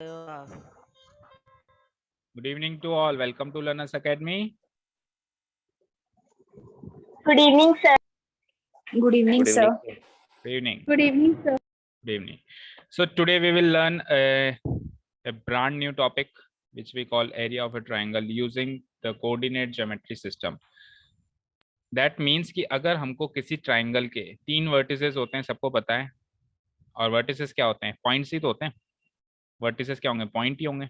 Good evening to all. Welcome to Learners Academy. Good evening, sir. Good evening, sir. Good evening. Good evening, sir. Good evening. So today we will learn a brand new topic which we call area of a triangle using the coordinate geometry system. That means कि अगर हमको किसी triangle के 3 vertices होते हैं, सबको पता है, और वर्टिसेस क्या होते हैं? पॉइंट्स ही तो होते हैं। वर्टिसेस क्या होंगे? पॉइंट ही होंगे।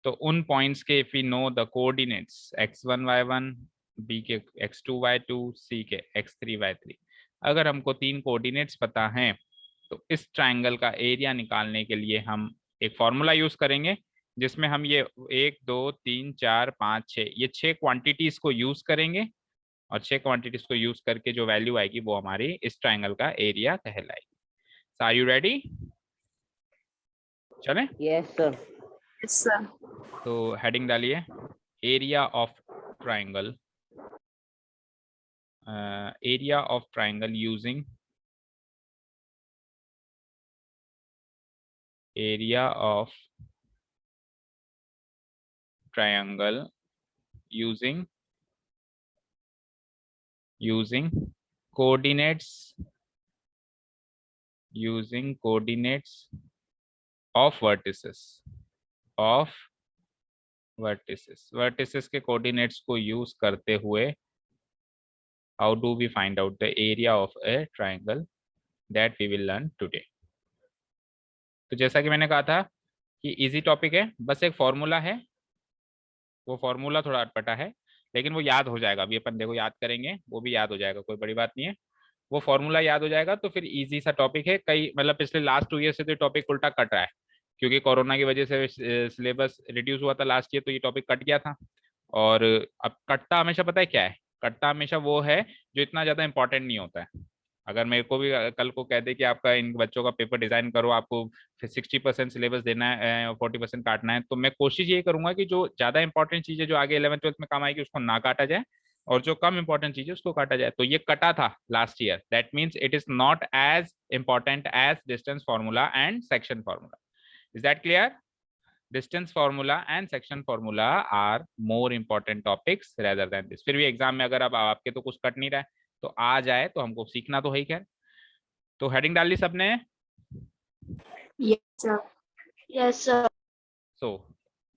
तो उन पॉइंट्स के if we know the coordinates x1 y1, b के x2 y2, c के x3 y3, अगर हमको 3 कोऑर्डिनेट्स पता हैं तो इस ट्राइंगल का एरिया निकालने के लिए हम एक फॉर्मूला यूज करेंगे जिसमें हम ये 1 2 3 4 5 6 ये 6 क्वांटिटीज को यूज करेंगे, और 6 क्वांटिटीज को यूज करके जो वैल्यू आएगी वो हमारी इस ट्राइंगल का एरिया कहलाएगी। Are you ready? चलें? Yes, sir. Yes, sir. तो हेडिंग डालिए, area of triangle, area of triangle using area of triangle using coordinates of vertices vertices के coordinates को use करते हुए how do we find out the area of a triangle, that we will learn today. तो जैसा कि मैंने कहा था कि इजी टॉपिक है, बस एक फॉर्मूला है, वो फॉर्मूला थोड़ा अटपटा है लेकिन वो याद हो जाएगा। अभी अपन देखो याद करेंगे, वो भी याद हो जाएगा, कोई बड़ी बात नहीं है। वो फॉर्मूला याद हो जाएगा तो फिर इजी सा टॉपिक है। कई मतलब पिछले लास्ट 2 ईयर से तो टॉपिक उल्टा कट रहा है, क्योंकि कोरोना की वजह से सिलेबस रिड्यूस हुआ था लास्ट ईयर, तो ये टॉपिक कट गया था। और अब कटता हमेशा पता है क्या है? कटता हमेशा वो है जो इतना ज्यादा इंपॉर्टेंट नहीं होता है। अगर मेरे को भी कल को कह दे कि आपका इन बच्चों का पेपर डिजाइन करो, आपको 60% सिलेबस देना है, 40% काटना है, तो मैं कोशिश ये करूंगा कि जो ज्यादा इंपॉर्टेंट चीजें जो आगे 11th-12th में काम आएगी उसको ना काटा जाए, और जो कम इंपॉर्टेंट चीजें उसको काटा जाए। तो ये कटा था last year, that means it is not as important as distance formula and section formula. Is that clear? Distance formula and section formula are more important topics rather than this. फिर भी एग्जाम में अगर अब आपके तो कुछ cut नहीं रहा है तो आ जाए तो हमको सीखना तो है ही। खैर, तो हेडिंग डाल ली सबने? Yes, sir. Yes, sir. So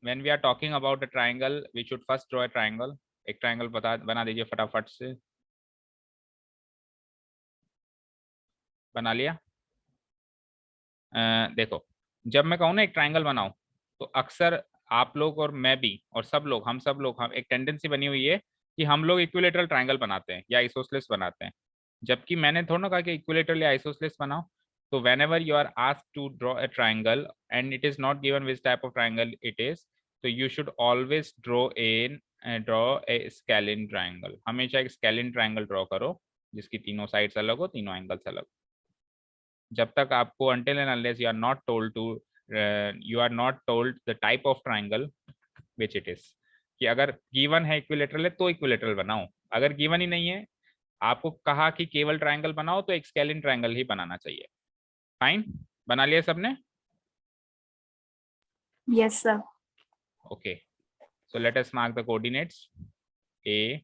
when we are talking about a triangle, we should first draw a triangle. एक ट्राइंगल बना दीजिए फटाफट से। बना लिया? देखो, जब मैं कहूँ ना एक ट्राइंगल बनाओ, तो अक्सर आप लोग और मैं भी और सब लोग, हम एक टेंडेंसी बनी हुई है कि हम लोग इक्विलेटरल ट्राइंगल बनाते हैं या आइसोसेलेस बनाते हैं, जबकि मैंने थोड़ा ना कहा कि इक्विलेटरल या आइसोसेलेस बनाओ। तो whenever you are asked to draw a triangle and it is not given which type of triangle it is, so you should always draw a scalene triangle। हमेशा एक scalene triangle ड्रॉ करो जिसकी तीनों sides अलग हो, तीनों angles अलग। जब तक आपको until and unless you are not told the type of triangle which it is, कि अगर गिवन है इक्विलेटरल है तो इक्विलेटरल बनाओ, अगर गिवन ही नहीं है, आपको कहा कि केवल ट्राइंगल बनाओ, तो एक स्केलिन ट्राइंगल ही बनाना चाहिए। फाइन, बना लिया सबने? Yes, sir. Okay, so let us mark the coordinates a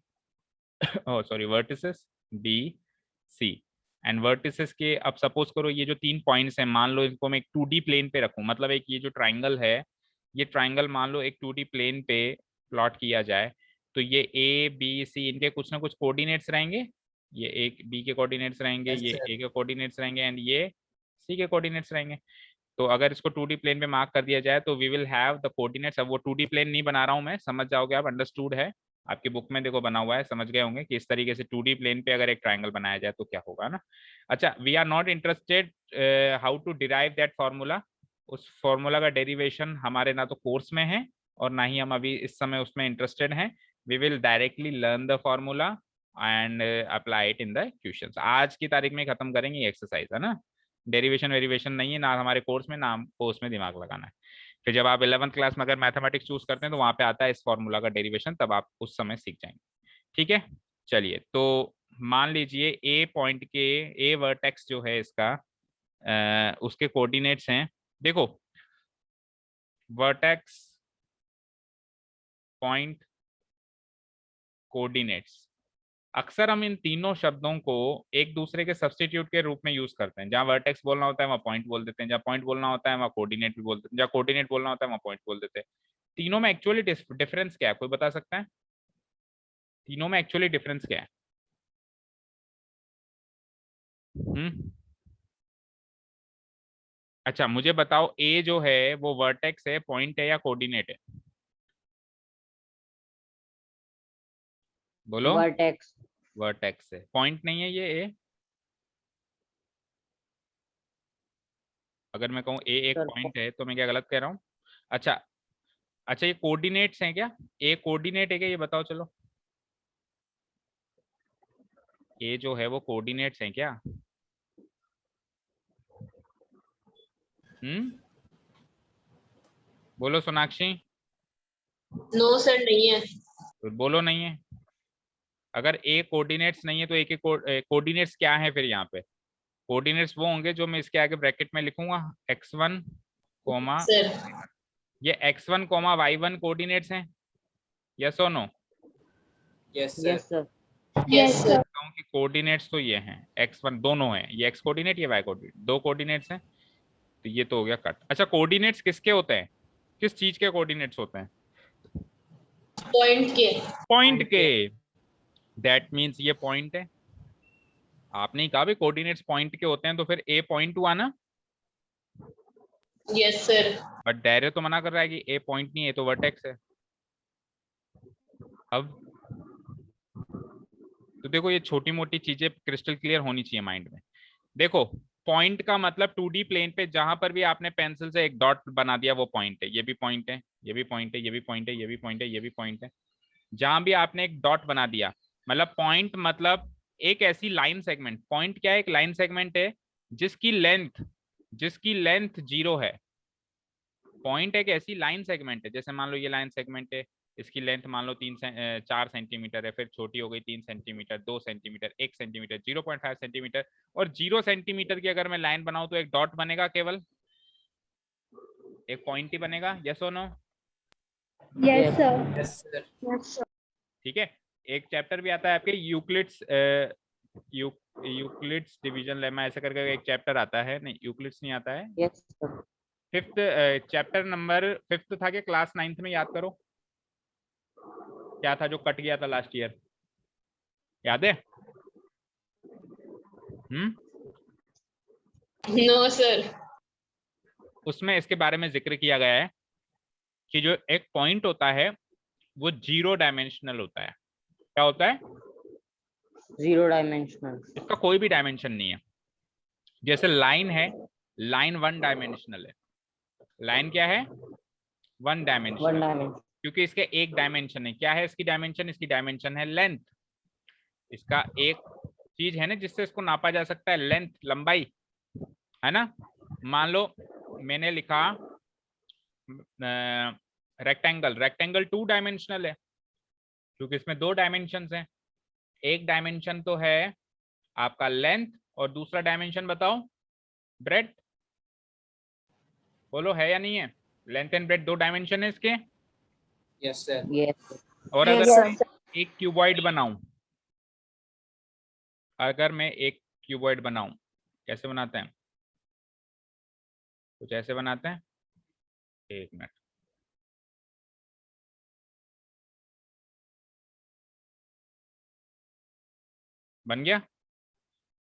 vertices b c and vertices के। अब सपोज करो ये जो 3 पॉइंट्स हैं, मान लो इनको मैं एक 2D प्लेन पे रखूं, मतलब एक ये जो ट्राइंगल है, ये ट्राइंगल मान लो एक 2D प्लेन पे प्लॉट किया जाए, तो ये ए बी सी इनके कुछ ना कुछ कोऑर्डिनेट्स रहेंगे। ये एक बी के कोऑर्डिनेट्स रहेंगे, ये ए के कोऑर्डिनेट्स रहेंगे, एंड ये सी के कोऑर्डिनेट्स रहेंगे। तो अगर इसको 2D प्लेन पे मार्क कर दिया जाए तो we will have the coordinates. अब वो 2D प्लेन नहीं बना रहा हूं मैं, समझ जाओगे आप, अंडरस्टूड है, आपकी बुक में देखो बना हुआ है, समझ गए होंगे कि इस तरीके से 2D प्लेन पे अगर एक ट्राइंगल बनाया जाए तो क्या होगा ना। अच्छा, we are not interested how to derive that formula. उस फॉर्मूला का डेरिवेशन हमारे ना तो कोर्स में है और ना ही हम अभी इस समय उसमें इंटरेस्टेड हैं। We will directly learn the formula and apply it in the questions. आज की तारीख में खत्म करेंगे ये एक्सरसाइज, है ना। डेरिवेशन वेरिएशन नहीं है ना हमारे कोर्स में, ना हमको उसमें दिमाग लगाना है। फिर जब आप 11th क्लास में अगर मैथमेटिक्स चूज करते हैं तो वहां पे आता है इस फॉर्मूला का डेरिवेशन, तब आप उस समय सीख जाएंगे। ठीक है, चलिए। तो मान लीजिए ए पॉइंट के, ए वर्टेक्स जो है इसका, उसके कोऑर्डिनेट्स हैं। देखो, वर्टेक्स, पॉइंट, कोऑर्डिनेट्स। अक्सर हम इन तीनों शब्दों को एक दूसरे के सब्स्टिट्यूट के रूप में यूज करते हैं। जहां वर्टेक्स बोलना होता है वहां पॉइंट बोल देते हैं, जहां पॉइंट बोलना होता है वहां कोऑर्डिनेट भी बोल देते हैं, जहां कोऑर्डिनेट बोलना होता है वहां पॉइंट बोल देते हैं। तीनों में एक्चुअली डिफरेंस क्या है, कोई बता सकता है? तीनों में एक्चुअली डिफरेंस क्या है? अच्छा मुझे बताओ, ए जो है वो वर्टेक्स है, पॉइंट है या कोऑर्डिनेट है? बोलो। वर्टेक्स। वर्टेक्स है, पॉइंट नहीं है ये ए। अगर मैं कहूँ ए एक सर पॉइंट है तो मैं क्या गलत कह रहा हूँ? अच्छा, अच्छा ये कोऑर्डिनेट्स हैं क्या? ए कोऑर्डिनेट है क्या, ये बताओ चलो। ए जो है वो कोऑर्डिनेट्स हैं क्या? बोलो सोनाक्षी। नो सर नहीं है। तो बोलो नहीं है। अगर ए कोऑर्डिनेट्स नहीं है तो ए के कोऑर्डिनेट्स क्या है फिर? यहाँ पे कोऑर्डिनेट्स वो होंगे जो मैं इसके आगे ब्रैकेट में लिखूंगा, x1 कोमा, सर ये x1 कोमा y1 कोऑर्डिनेट्स हैं, यस और no? Yes sir. Yes sir. कि कोऑर्डिनेट्स तो ये हैं, x1 दोनों हैं, ये x कोऑर्डिनेट ये y कोऑर्डिनेट, दो कोऑर्डिनेट्स हैं, तो ये तो हो गया कट। अच्छा कोऑर्डिनेट्स किसके होते हैं, किस चीज के कोऑर्डिनेट्स होते हैं? पॉइंट के। पॉइंट के। दैट मींस ये पॉइंट है। आपने ही कहा भी कोऑर्डिनेट्स पॉइंट के होते हैं, तो फिर ए पॉइंट हुआ ना? Yes sir. बट डायरे तो मना कर रहा है कि ए पॉइंट नहीं है, तो वर्टेक्स है। अब तो देखो ये छोटी मोटी चीजें क्रिस्टल क्लियर होनी चाहिए माइंड में। देखो पॉइंट का मतलब 2D प्लेन पे जहां पर भी आपने पेंसिल से एक डॉट बना दिया वो पॉइंट है। ये भी पॉइंट है, ये भी पॉइंट है, ये भी पॉइंट है, ये भी पॉइंट है, ये भी पॉइंट है। जहां भी आपने एक डॉट बना दिया मतलब पॉइंट, मतलब एक ऐसी लाइन सेगमेंट। पॉइंट क्या है? एक लाइन सेगमेंट है जिसकी लेंथ 0 है। पॉइंट एक ऐसी लाइन सेगमेंट है, जैसे मान लो ये लाइन सेगमेंट है, इसकी लेंथ मान लो 4 सेंटीमीटर है, फिर छोटी हो गई 3 सेंटीमीटर, 2 सेंटीमीटर, 1 सेंटीमीटर, 0.5 सेंटीमीटर, और 0 सेंटीमीटर की अगर मैं लाइन बनाऊं तो एक डॉट बनेगा, केवल एक पॉइंट ही बनेगा, यस और no? Yes, sir. Yes, sir. ठीक है। एक चैप्टर भी आता है आपके यूक्लिड्स, यूक्लिड्स डिवीजन लेमा ऐसा करके एक चैप्टर आता है, नहीं यूक्लिड्स नहीं आता है, yes sir. Fifth chapter number 5th था, के क्लास 9th में, याद करो क्या था जो कट गया था लास्ट ईयर, याद है? No sir. उसमें इसके बारे में जिक्र किया गया है कि जो एक पॉइंट होता है वो 0 डायमेंशनल होता है। क्या होता है? 0 डायमेंशनल। इसका कोई भी डायमेंशन नहीं है। जैसे लाइन है, लाइन 1 डायमेंशनल है। लाइन क्या है? 1 डायमेंशनल, क्योंकि इसके एक डायमेंशन है। क्या है इसकी डायमेंशन? इसकी डायमेंशन है लेंथ। इसका एक चीज है ना जिससे इसको नापा जा सकता है, लेंथ, लंबाई, है ना? मान लो मैंने लिखा रेक्टेंगल, रेक्टेंगल 2 डायमेंशनल है क्योंकि इसमें 2 डायमेंशन हैं। एक डायमेंशन तो है आपका लेंथ, और दूसरा डायमेंशन बताओ, ब्रेड्थ। बोलो है या नहीं है? लेंथ एंड ब्रेड्थ 2 डायमेंशन है इसके। Yes sir. यस। और Yes, अगर sir. मैं एक क्यूबॉइड बनाऊं, अगर मैं एक क्यूबॉइड बनाऊं, कैसे बनाते हैं? कुछ ऐसे बनाते हैं, एक मिनट, बन गया।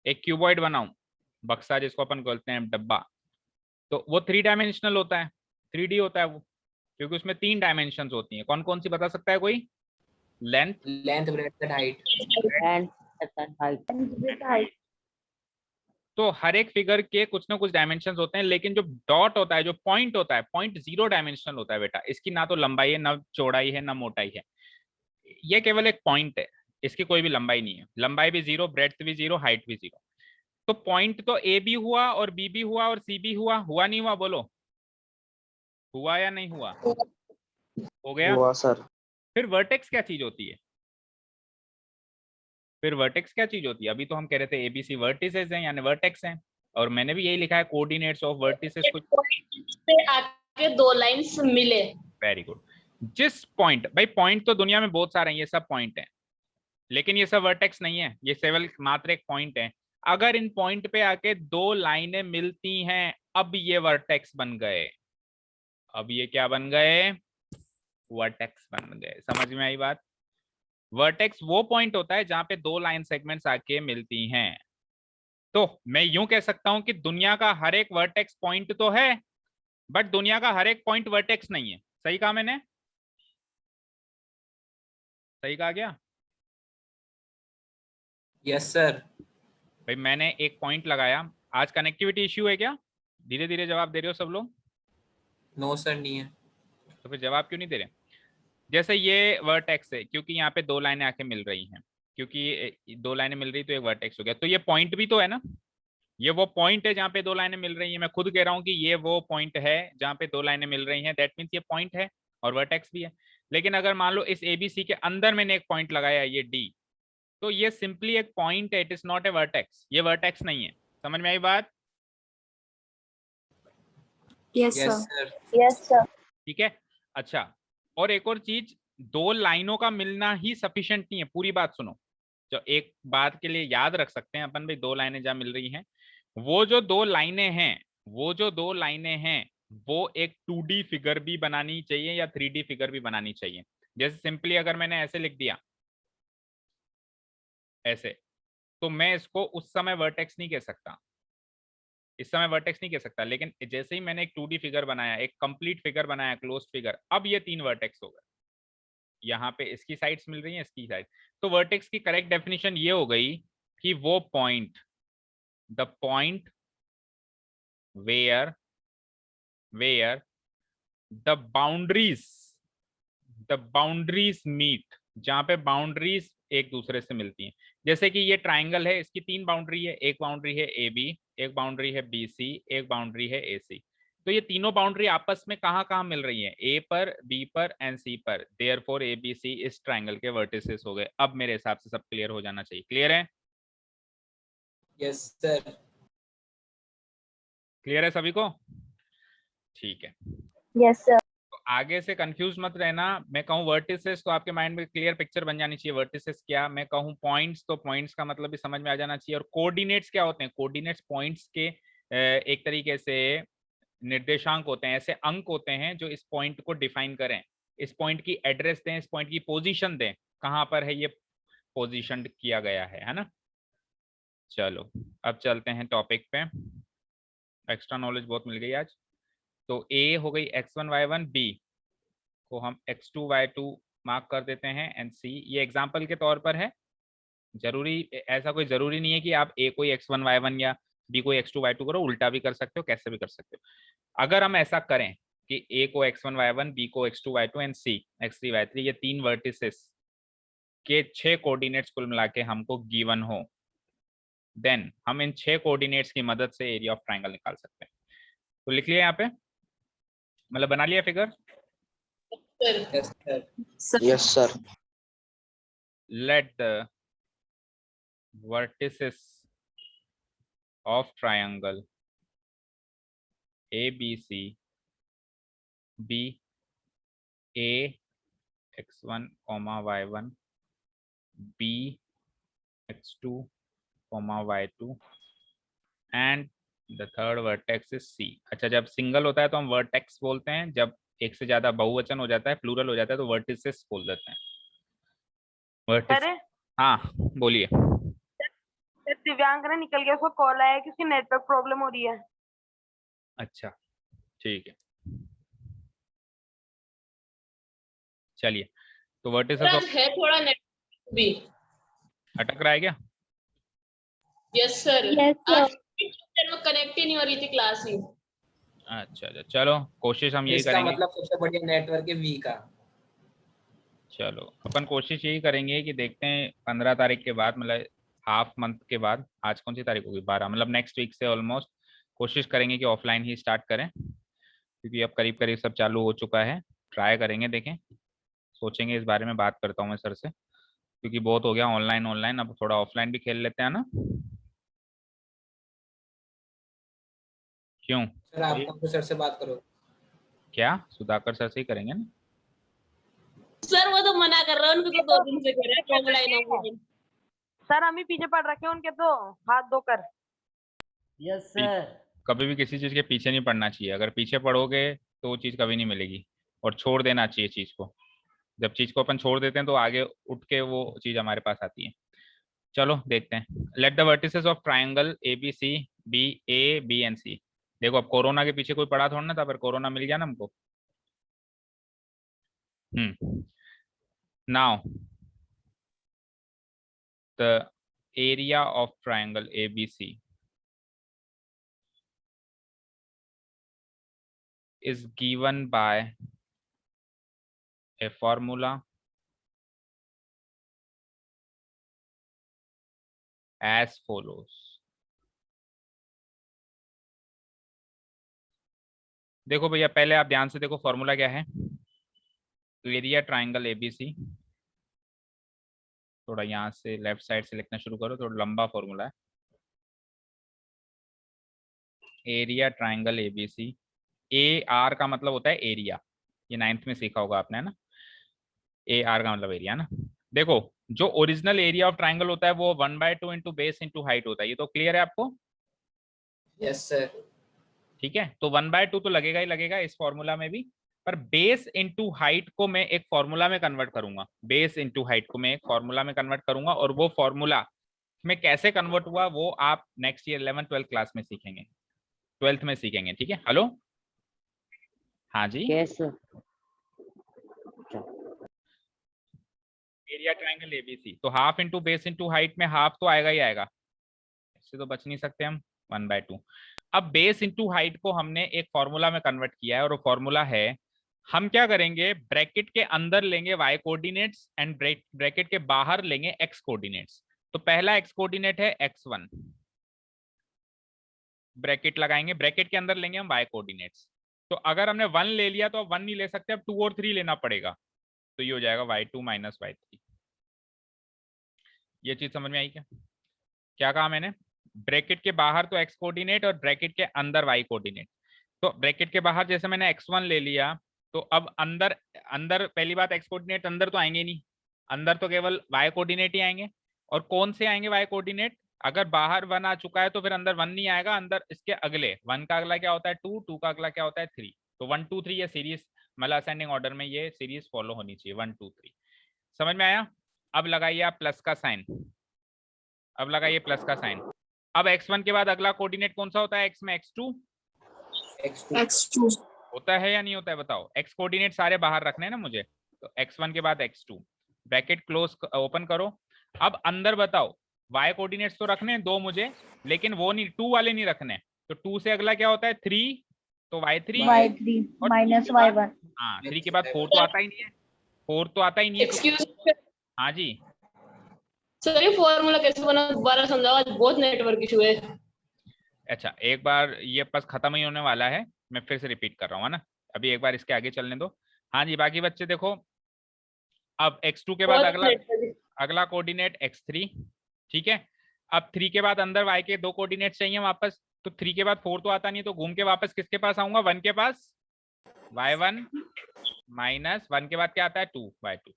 एक क्यूबॉइड बनाऊं, बक्सा जिसको अपन बोलते हैं, डब्बा, तो वो 3 डायमेंशनल होता है, 3D होता है वो, क्योंकि उसमें 3 डायमेंशन होती हैं। कौन कौन सी बता सकता है कोई? Length, breadth and height. And height. With height. तो हर एक फिगर के कुछ ना कुछ डायमेंशंस होते हैं, लेकिन जो डॉट होता है, जो पॉइंट होता है, पॉइंट 0 डायमेंशनल होता है बेटा। इसकी ना तो लंबाई है, ना चौड़ाई है, ना मोटाई है। ये केवल एक पॉइंट है, इसकी कोई भी लंबाई नहीं है। लंबाई भी 0, ब्रेड्थ भी 0, हाइट भी 0। तो पॉइंट तो ए भी हुआ और बी भी हुआ और सी भी हुआ, हुआ नहीं हुआ? बोलो हुआ या नहीं हुआ? हो गया। हुआ सर। फिर वर्टेक्स क्या चीज होती है? फिर वर्टेक्स क्या चीज होती है? अभी तो हम कह रहे थे एबीसी वर्टिसेस हैं यानी वर्टेक्स हैं, और मैंने भी यही लिखा है कोऑर्डिनेट्स ऑफ वर्टिसेस। कुछ पे आके के दो लाइंस मिले। Very good. जिस पॉइंट, भाई पॉइंट तो दुनिया में बहुत सारे हैं, ये सब पॉइंट हैं, लेकिन ये सब वर्टेक्स नहीं है, ये केवल मात्र एक पॉइंट है। अगर इन पॉइंट पे आके दो लाइनें मिलती हैं, अब ये वर्टेक्स बन गए। अब ये क्या बन गए? वर्टेक्स बन गए। समझ में आई बात? वर्टेक्स वो पॉइंट होता है जहां पे दो लाइन सेगमेंट्स आके मिलती हैं। तो मैं यूं कह सकता हूं कि दुनिया का हर एक वर्टेक्स पॉइंट तो है, बट दुनिया का हर एक पॉइंट वर्टेक्स नहीं है। सही कहा मैंने? सही कहा क्या? Yes sir. भाई मैंने एक पॉइंट लगाया, आज कनेक्टिविटी इश्यू है क्या? धीरे धीरे जवाब दे रहे हो सब लोग? नो सर नहीं है। तो फिर जवाब क्यों नहीं दे रहे? जैसे ये वर्टेक्स है क्योंकि यहाँ पे दो लाइनें आके मिल रही हैं, क्योंकि दो लाइनें मिल रही तो एक वर्टेक्स हो गया। तो ये पॉइंट भी तो है ना, ये वो पॉइंट है जहाँ पे दो लाइनें मिल रही हैं। मैं खुद कह रहा हूँ कि ये वो पॉइंट है जहाँ पे दो लाइनें मिल रही हैं, दैट मीन्स ये पॉइंट है और वर्टेक्स भी है। लेकिन अगर मान लो इस एबीसी के अंदर मैंने एक पॉइंट लगाया, ये डी, तो ये सिंपली एक पॉइंट है, it is not a vertex. ये वर्टेक्स नहीं है। समझ में आई बात? Yes, yes sir. Sir. Yes, sir. ठीक है। अच्छा, और एक और चीज, दो लाइनों का मिलना ही सफिशिएंट नहीं है। पूरी बात सुनो, जो एक बात के लिए याद रख सकते हैं अपन, भाई दो लाइनें जहां मिल रही हैं, वो जो दो लाइनें हैं, वो जो दो लाइनें हैं, वो एक 2D फिगर भी बनानी चाहिए या 3D फिगर भी बनानी चाहिए। जैसे सिंपली अगर मैंने ऐसे लिख दिया, ऐसे, तो मैं इसको उस समय वर्टेक्स नहीं कह सकता, इस समय वर्टेक्स नहीं कह सकता। लेकिन जैसे ही मैंने एक 2D फिगर बनाया, एक कंप्लीट फिगर बनाया, क्लोज्ड फिगर, अब ये तीन वर्टेक्स हो गए। यहाँ पे इसकी साइड्स मिल रही हैं, इसकी साइड। तो वर्टेक्स की करेक्ट डेफिनेशन ये हो गई कि वो point, the point where the boundaries meet, जहां पे बाउंड्रीज एक दूसरे से मिलती हैं। जैसे कि ये ट्राइंगल है, इसकी तीन बाउंड्री है, एक बाउंड्री है ए बी, एक बाउंड्री है बी सी, एक बाउंड्री है ए सी। तो ये तीनों बाउंड्री आपस में कहाँ कहाँ मिल रही हैं? ए पर, बी पर एंड सी पर। देयरफॉर ए बी सी इस ट्राइंगल के वर्टिसेस हो गए। अब मेरे हिसाब से सब क्लियर हो जाना चाहिए। क्लियर है? Yes sir. क्लियर है सभी को? ठीक है। Yes, sir. तो आगे से कंफ्यूज मत रहना। मैं कहूँ वर्टिसेस तो आपके माइंड में क्लियर पिक्चर बन जानी चाहिए। वर्टिसेस क्या, मैं कहूँ पॉइंट्स तो पॉइंट्स का मतलब भी समझ में आ जाना चाहिए। और कोऑर्डिनेट्स क्या होते हैं? कोऑर्डिनेट्स पॉइंट्स के एक तरीके से निर्देशांक होते हैं, ऐसे अंक होते हैं जो इस पॉइंट को डिफाइन करें, इस पॉइंट की एड्रेस दें, इस पॉइंट की पोजीशन दें, कहाँ पर है ये पोजीशन किया गया है ना। चलो अब चलते हैं टॉपिक पे। एक्स्ट्रा नॉलेज बहुत मिल गई आज। तो ए हो गई x1 y1, बी को हम x2 y2 मार्क कर देते हैं, एंड सी ये एग्जाम्पल के तौर पर है। जरूरी, ऐसा कोई जरूरी नहीं है कि आप ए कोई x1 y1 या बी को x2 y2 करो, उल्टा भी कर सकते हो, कैसे भी कर सकते हो। अगर हम ऐसा करें कि ए को x1 y1, बी को x2 y2 and C x3 y3, ये तीन वर्टिसेस के 6 कोऑर्डिनेट्स कुल मिला के हमको गिवन हो, देन हम इन 6 कोऑर्डिनेट्स की मदद से एरिया ऑफ ट्राइंगल निकाल सकते हैं। तो लिख लिया यहाँ पे, मतलब बना लिया figure? Sir yes sir. Sir. Yes, sir. Let the vertices of triangle ABC be A x1 y1, B x2 y2 and the third vertex is C। अच्छा, जब सिंगल होता है तो हम वर्टेक्स बोलते हैं, जब एक से ज्यादा बहुवचन हो जाता है, प्लूरल हो जाता है, तो वर्टिसेस बोल देते हैं। वर्टिस, हाँ बोलिए। दिव्यांग ने निकल गया, उसको कॉल आया कि उसकी नेटवर्क प्रॉब्लम हो रही है। अच्छा ठीक है, चलिए। तो वर्टिसेस ऑफ, है थोड़ा नेटवर्क भी। अटक रहा है क्या? Yes sir. Yes, sir. Connect ही नहीं हो रही थी क्लास ही। अच्छा अच्छा, चलो कोशिश हम यही इसका करेंगे। मतलब सबसे बढ़िया नेटवर्क है वी का। चलो अपन कोशिश यही करेंगे कि देखते हैं 15 तारीख के बाद, मतलब हाफ मंथ के बाद, आज कौन सी तारीख होगी, 12, मतलब नेक्स्ट वीक से ऑलमोस्ट कोशिश करेंगे कि ऑफलाइन ही स्टार्ट करें, क्योंकि अब करीब करीब सब चालू हो चुका है। ट्राई करेंगे, देखें, सोचेंगे, इस बारे में बात करता हूँ मैं सर से, क्योंकि बहुत हो गया ऑनलाइन ऑनलाइन, अब थोड़ा ऑफलाइन भी खेल लेते हैं ना, क्यों? सर आप कंप्यूटर से बात करो। क्या सुधाकर सर से ही करेंगे ना? सर वो तो मना कर रहे हैं, उनको तो 2 दिन से कर रहे हैं फॉर्मूला इनोवेशन। सर हम ही पीछे पड़ रखे हैं उनके तो, हाथ धोकर। Yes sir. कभी भी किसी चीज के पीछे नहीं पड़ना चाहिए। अगर पीछे पड़ोगे तो वो चीज कभी नहीं मिलेगी, और छोड़ देना चाहिए चीज को। जब चीज को अपन छोड़ देते हैं तो आगे उठ के वो चीज हमारे पास आती है। चलो देखते हैं। Let the vertices of triangle A B C B A B and C. देखो अब कोरोना के पीछे कोई पड़ा थोड़ा ना था, पर कोरोना मिल गया ना हमको। Now the area of triangle A B C is given by a formula as follows. देखो भैया पहले आप ध्यान से देखो फॉर्मूला क्या है। एरिया ट्राइंगल एबीसी, थोड़ा यहाँ से लेफ्ट साइड से लिखना शुरू करो, थोड़ा लंबा फॉर्मूला है। Area triangle ABC, A R का मतलब होता है एरिया, ये 9th में सीखा होगा आपने, है ना? ए आर का मतलब एरिया ना। देखो जो ओरिजिनल एरिया ऑफ ट्राइंगल होता है वो 1/2 इंटू बेस इंटू हाइट होता है। ये तो क्लियर है आपको? Yes sir. ठीक है, तो 1/2 तो लगेगा ही लगेगा इस फॉर्मूला में भी, पर बेस इंटू हाइट को मैं एक फॉर्मूला में कन्वर्ट करूंगा। बेस इंटू हाइट को मैं एक फॉर्मूला में कन्वर्ट करूंगा, और वो फॉर्मूला में कैसे कन्वर्ट हुआ वो आप next year 11th 12th class में सीखेंगे, 12th में सीखेंगे। ठीक है, हेलो? हाँ जी। Yes sir. Area triangle ABC, तो half into base into height में हाफ तो आएगा ही आएगा, इससे तो बच नहीं सकते हम, 1/2। अब बेस इंटू हाइट को हमने एक फॉर्मूला में कन्वर्ट किया है, और वो फॉर्मूला है, हम क्या करेंगे, ब्रैकेट के अंदर लेंगे y कोऑर्डिनेट्स एंड ब्रैकेट के बाहर लेंगे x कोऑर्डिनेट्स। तो पहला x कोऑर्डिनेट है x1, ब्रैकेट लगाएंगे, ब्रैकेट के अंदर लेंगे हम y कोऑर्डिनेट्स। तो अगर हमने 1 ले लिया तो अब 1 नहीं ले सकते, अब 2 और 3 लेना पड़ेगा, तो ये हो जाएगा y2 माइनस y3। ये चीज समझ में आई क्या? क्या कहा मैंने? ब्रैकेट के बाहर तो x कोऑर्डिनेट और ब्रैकेट के अंदर y कोऑर्डिनेट। तो ब्रैकेट के बाहर जैसे मैंने x1 ले लिया, तो अब अंदर अंदर पहली बात x कोऑर्डिनेट अंदर तो आएंगे नहीं, अंदर तो केवल y कोऑर्डिनेट ही आएंगे। और कौन से आएंगे y कोऑर्डिनेट? अगर बाहर 1 आ चुका है तो फिर अंदर 1 नहीं आएगा, अंदर इसके अगले 1 का अगला क्या होता है 2, 2 का अगला क्या होता है 3। तो 1 2 3 ये सीरीज मतलब असेंडिंग ऑर्डर में ये सीरीज फॉलो होनी चाहिए, 1 2 3। समझ में आया? अब लगाइए आप प्लस का साइन, अब लगाइए प्लस का साइन। अब x1 के बाद अगला कोऑर्डिनेट कौन सा होता है x में? x2 X2 होता है या नहीं होता है बताओ? x कोऑर्डिनेट सारे बाहर रखने हैं ना मुझे, तो x1 के बाद x2, ब्रैकेट क्लोज ओपन करो। अब अंदर बताओ y कोऑर्डिनेट्स तो रखने हैं 2 मुझे, लेकिन वो नहीं 2 वाले नहीं रखने। तो 2 से अगला क्या होता है 3, तो y3 माइनस Y1। हाँ 3 के बाद 4 तो आता ही नहीं है, 4 तो आता ही नहीं है। एक्सक्यूज हाँ जी सर, ये फॉर्मूला कैसे बना दोबारा समझाओ, आज बहुत नेटवर्क इशू है। अच्छा, एक बार ये बस खत्म ही होने वाला है, मैं फिर से रिपीट कर रहा हूँ, है ना? अभी एक बार इसके आगे चलने दो। हाँ जी बाकी बच्चे देखो, अब x2 के बाद अगला अगला कोऑर्डिनेट x3, ठीक है। अब 3 के बाद अंदर y के 2 कोऑर्डिनेट चाहिए वापस, तो 3 के बाद 4 तो आता नहीं, तो घूम के वापस किसके पास आऊंगा? 1 के पास, y1 माइनस 1 के बाद क्या आता है 2 y2।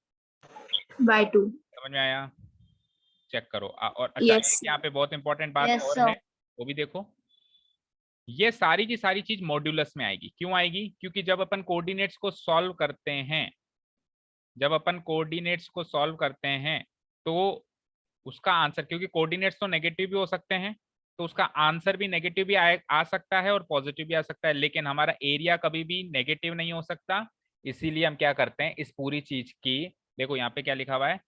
समझ में आया? चेक करो। और अच्छा Yes. यहाँ पे बहुत इंपॉर्टेंट बात Yes, और sir. है, वो भी देखो। ये सारी की सारी चीज मॉड्यूलस में आएगी। क्यों आएगी? क्योंकि जब अपन कोऑर्डिनेट्स को सॉल्व करते हैं, जब अपन कोऑर्डिनेट्स को सॉल्व करते हैं तो उसका आंसर, क्योंकि कोऑर्डिनेट्स तो नेगेटिव भी हो सकते हैं, तो उसका आंसर भी नेगेटिव भी आ सकता है और पॉजिटिव भी आ सकता है, लेकिन हमारा एरिया कभी भी नेगेटिव नहीं हो सकता। इसीलिए हम क्या करते हैं, इस पूरी चीज की, देखो यहाँ पे क्या लिखा हुआ है,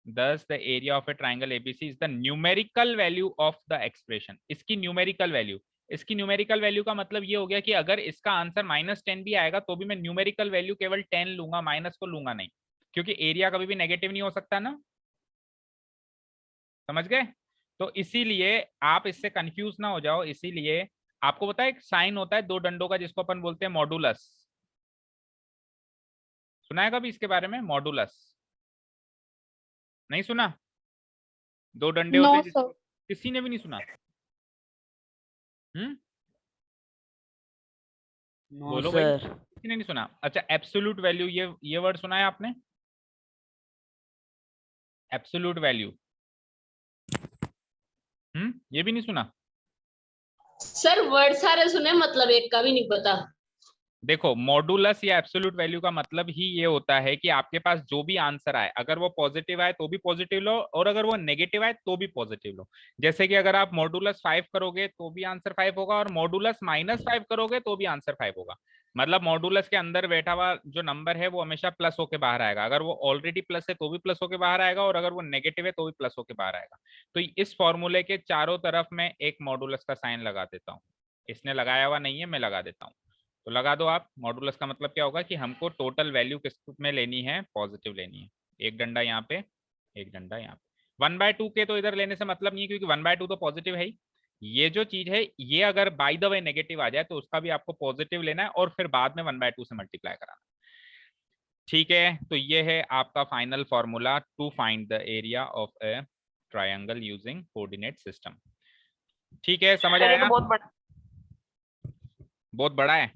thus the area of a triangle ABC is the numerical value of the expression। इसकी न्यूमेरिकल वैल्यू, इसकी न्यूमेरिकल वैल्यू का मतलब ये हो गया कि अगर इसका आंसर -10 भी आएगा तो भी मैं न्यूमेरिकल वैल्यू केवल 10 लूंगा, माइनस को लूंगा नहीं, क्योंकि एरिया कभी भी नेगेटिव नहीं हो सकता ना। समझ गए? तो इसीलिए आप इससे कंफ्यूज ना हो जाओ, इसीलिए आपको पता है एक साइन होता है 2 डंडों का जिसको अपन बोलते हैं मॉडुलस। सुना है कभी इसके बारे में? मॉडुलस नहीं सुना? 2 डंडे होते हैं किसी ने भी नहीं सुना? नो बोलो भाई, सर। किसी ने नहीं सुना? अच्छा, एब्सोल्यूट वैल्यू, ये वर्ड सुना है आपने? एब्सोल्यूट वैल्यू, ये भी नहीं सुना? सर वर्ड सारे सुने, मतलब एक का भी नहीं पता। देखो, मॉडुलस या एब्सोल्यूट वैल्यू का मतलब ही ये होता है कि आपके पास जो भी आंसर आए, अगर वो पॉजिटिव आए तो भी पॉजिटिव लो, और अगर वो नेगेटिव आए तो भी पॉजिटिव लो। जैसे कि अगर आप मॉडुलस 5 करोगे तो भी आंसर 5 होगा, और मॉडुलस -5 करोगे तो भी आंसर 5 होगा। मतलब मॉडुलस के अंदर बैठा हुआ जो नंबर है वो हमेशा प्लस होके बाहर आएगा। अगर वो ऑलरेडी प्लस है तो भी प्लस होके बाहर आएगा, और अगर वो नेगेटिव है तो भी प्लस होके बाहर आएगा। तो इस फॉर्मूले के चारों तरफ मैं एक मॉडुलस का साइन लगा देता हूँ। इसने लगाया हुआ नहीं है, मैं लगा देता हूँ, तो लगा दो आप। मॉडुलस का मतलब क्या होगा कि हमको टोटल वैल्यू किस में लेनी है, पॉजिटिव लेनी है। एक डंडा यहाँ पे, एक डंडा यहाँ पे। 1/2 के तो इधर लेने से मतलब नहीं है, क्योंकि 1/2 तो पॉजिटिव है ही। ये जो चीज है, ये अगर बाय द वे नेगेटिव आ जाए तो उसका भी आपको पॉजिटिव लेना है, और फिर बाद में 1/2 से मल्टीप्लाई कराना। ठीक है, तो ये है आपका final formula to find the area of a triangle using coordinate system. ठीक है, समझ सर ये तो आया? बहुत बड़ा। बहुत बड़ा है,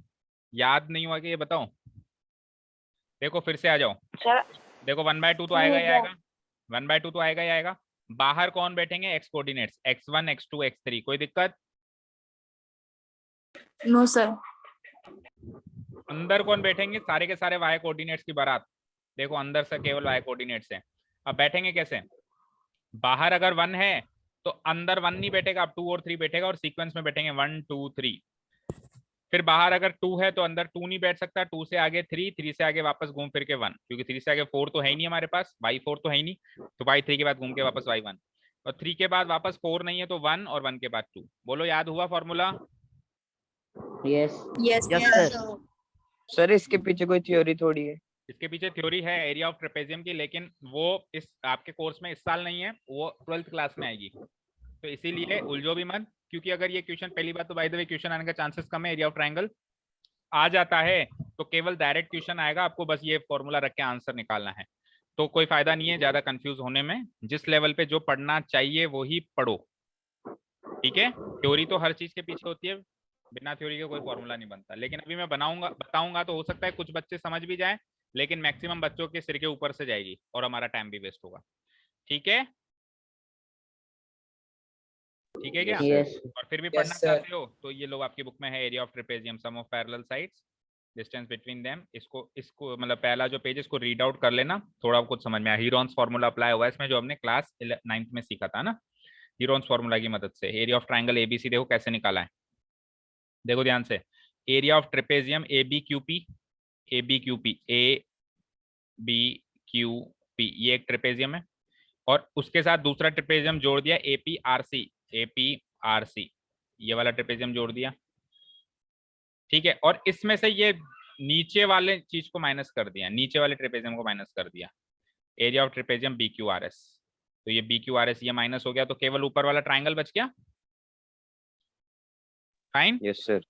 याद नहीं हुआ कि ये बताओ? देखो फिर से आ जाओ। सर देखो 1/2 तो आएगा ही आएगा, 1/2 तो आएगा ही आएगा। बाहर कौन बैठेंगे? X coordinates, x1 x2 x3। कोई दिक्कत? No sir. अंदर कौन बैठेंगे? सारे के सारे y कोऑर्डिनेट्स की बारात। देखो अंदर से केवल y कोऑर्डिनेट्स है। अब बैठेंगे कैसे? बाहर अगर 1 है तो अंदर 1 नहीं बैठेगा, अब 2 और 3 बैठेगा, और सीक्वेंस में बैठेंगे 1 2 3। फिर बाहर अगर 2 है तो अंदर 2 नहीं बैठ सकता, 2 से आगे 3, 3 से आगे वापस घूम फिर के 1, क्योंकि 3 से आगे 4 तो है ही नहीं हमारे पास, y4 तो है ही नहीं, तो y3 के बाद घूम के वापस y1, और 3 के बाद वापस 4 नहीं है तो 1, और 1 के बाद 2। बोलो, याद हुआ formula? Yes yes yes sir. Sir. Sir इसके पीछे कोई थ्योरी थोड़ी है? इसके पीछे थ्योरी है एरिया ऑफ ट्रेपेजियम की, लेकिन वो इस आपके कोर्स में इस साल नहीं है, वो 12th क्लास में आएगी। तो इसीलिए उलझो भी मत, क्योंकि अगर ये क्वेश्चन पहली बात तो बाय द वे क्वेश्चन आने का चांसेस कम है। एरिया ऑफ ट्रायंगल आ जाता है तो केवल डायरेक्ट क्वेश्चन आएगा, आपको बस ये फॉर्मूला रख के आंसर निकालना है। तो कोई फायदा नहीं है ज्यादा कंफ्यूज होने में, जिस लेवल पे जो पढ़ना चाहिए वो ही पढ़ो। ठीक है, थ्योरी तो हर चीज के पीछे होती है, बिना थ्योरी के कोई फॉर्मूला नहीं बनता। लेकिन अभी मैं बताऊंगा तो हो सकता है कुछ बच्चे समझ भी जाए, लेकिन मैक्सिमम बच्चों के सिर के ऊपर से जाएगी और हमारा टाइम भी वेस्ट होगा। ठीक है, ठीक है क्या? यस और फिर भी Yes, पढ़ना sir. चाहते हो तो ये लोग आपकी बुक में है, area of trapezium, sum of parallel sides, distance between them. इसको मतलब पहला जो पेज इसको रीड आउट कर लेना, थोड़ा कुछ समझ में आया। हीरोन्स फार्मूला अप्लाई हुआ है इसमें, जो हमने क्लास 9th में सीखा था ना। हीरोन्स फार्मूला की मदद से एरिया ऑफ ट्रायंगल एबीसी देखो कैसे निकाला है। देखो ध्यान से, area of trapezium A B Q P, A B Q P, A B Q P, ये एक ट्रेपेजियम है, और उसके साथ दूसरा ट्रेपेजियम जोड़ दिया AP R C, AP R C, ये वाला ट्रेपेजियम जोड़ दिया। ठीक है, और इसमें से ये नीचे वाले चीज को माइनस कर दिया, नीचे वाले ट्रेपेजियम को माइनस कर दिया। Area of trapezium B Q R S, तो ये बी क्यू आर एस ये माइनस हो गया, तो केवल ऊपर वाला ट्राइंगल बच गया। फाइन। Yes sir.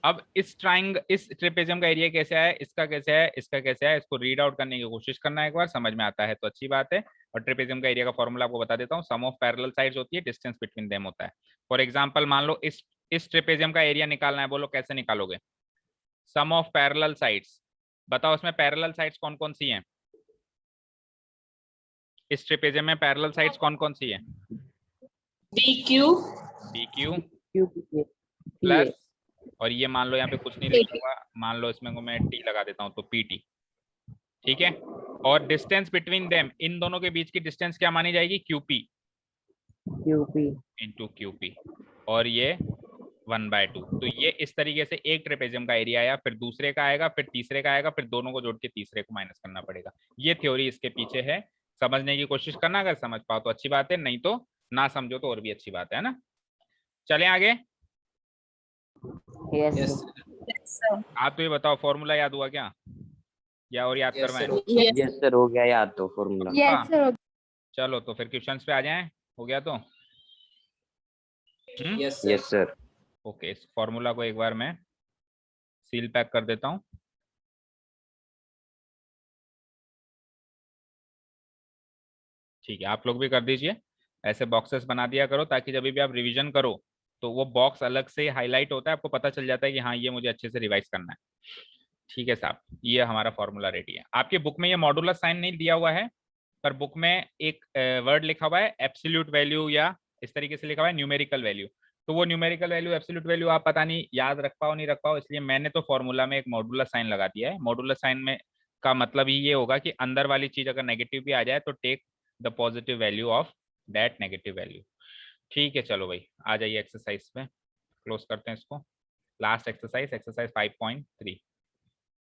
अब इस ट्रेपेजियम का एरिया कैसे है, इसका कैसे है, इसका कैसे है, इसको रीड आउट करने की कोशिश करना एक बार, समझ में आता है तो अच्छी बात है। और ट्रेपेजियम का एरिया का फॉर्मूला आपको बता देता हूँ, सम ऑफ पैरेलल साइड्स होती है, डिस्टेंस बिटवीन देम होता है। फॉर एग्जांपल मान लो इस ट्रेपेजियम का एरिया निकालना है, बोलो कैसे निकालोगे? सम ऑफ पैरेलल साइड्स, बताओ इसमें पैरेलल साइड्स कौन कौन सी हैं? इस ट्रेपेजियम में पैरेलल साइड्स कौन कौन सी है? B Q B Q Q plus, और ये मान लो यहाँ पे कुछ नहीं लिखूंगा, मान लो इसमें को मैं टी लगा देता हूँ तो पी टी। ठीक है, और डिस्टेंस बिटवीन देम, इन दोनों के बीच की डिस्टेंस क्या मानी जाएगी? क्यूपी क्यूपी इंटू क्यूपी, और ये 1/2। तो ये इस तरीके से एक ट्रेपेजियम का एरिया आया, फिर दूसरे का आएगा, फिर तीसरे का आएगा, फिर दोनों को जोड़ के तीसरे को माइनस करना पड़ेगा। ये थ्योरी इसके पीछे है, समझने की कोशिश करना, अगर समझ पाओ तो अच्छी बात है, नहीं तो ना समझो तो और भी अच्छी बात है ना। चले आगे। Yes yes sir. आप तो ये बताओ, फॉर्मूला याद हुआ क्या, या और याद यस करवाएं? सर। यस सर, हो गया याद तो फॉर्मूला। Yes sir. चलो तो फिर क्वेश्चंस पे आ जाएं, हो गया तो यस यस सर। ओके। इस फॉर्मूला को एक बार मैं सील पैक कर देता हूं। ठीक है, आप लोग भी कर दीजिए, ऐसे बॉक्सेस बना दिया करो ताकि जब भी आप रिवीजन करो तो वो बॉक्स अलग से हाईलाइट होता है, आपको पता चल जाता है कि हाँ ये मुझे अच्छे से रिवाइज करना है। ठीक है साहब, ये हमारा फॉर्मूला रेडी है। आपके बुक में ये मॉडुलस साइन नहीं दिया हुआ है, पर बुक में एक वर्ड लिखा हुआ है एब्सोल्यूट वैल्यू, या इस तरीके से लिखा हुआ है न्यूमेरिकल वैल्यू। तो वो न्यूमेरिकल वैल्यू, एब्सोल्यूट वैल्यू आप पता नहीं याद रख पाओ नहीं रख पाओ, इसलिए मैंने तो फॉर्मूला में एक मॉडुलस साइन लगा दिया है। मॉडुलस साइन में का मतलब ही ये होगा कि अंदर वाली चीज अगर नेगेटिव भी आ जाए तो take the positive value of that negative value. ठीक है, चलो भाई आ जाइए एक्सरसाइज पे, क्लोज करते हैं इसको। लास्ट एक्सरसाइज, एक्सरसाइज 5.3,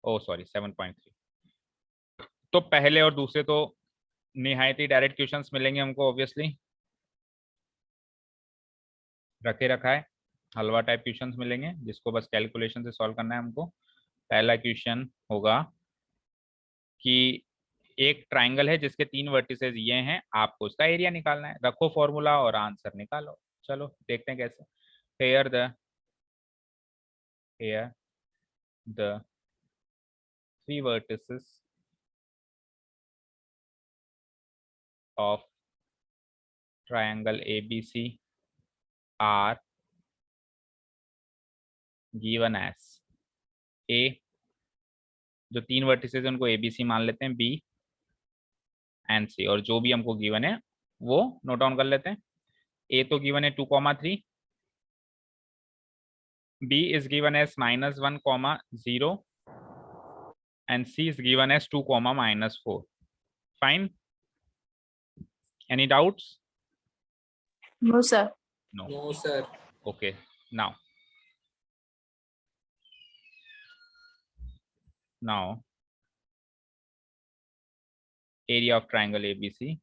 ओ सॉरी 7.3। तो पहले और दूसरे तो निहायत ही डायरेक्ट क्वेश्चंस मिलेंगे हमको, ऑब्वियसली रखे रखा है, हलवा टाइप क्वेश्चंस मिलेंगे जिसको बस कैलकुलेशन से सॉल्व करना है हमको। पहला क्वेश्चन होगा कि एक ट्राइंगल है जिसके 3 वर्टिसेस ये हैं, आपको उसका एरिया निकालना है। रखो फॉर्मूला और आंसर निकालो। चलो देखते हैं कैसे। Here the 3 vertices of triangle ABC are given as A, जो 3 वर्टिसेस उनको ABC मान लेते हैं, B एंड C, और जो भी हमको गिवन है वो नोट डाउन कर लेते हैं। A तो गिवन है 2,3, B is given as -1, 0 and C is given as 2, -4. Fine. Any doubts? No, sir. No. No, sir. Okay. Now area of triangle ABC.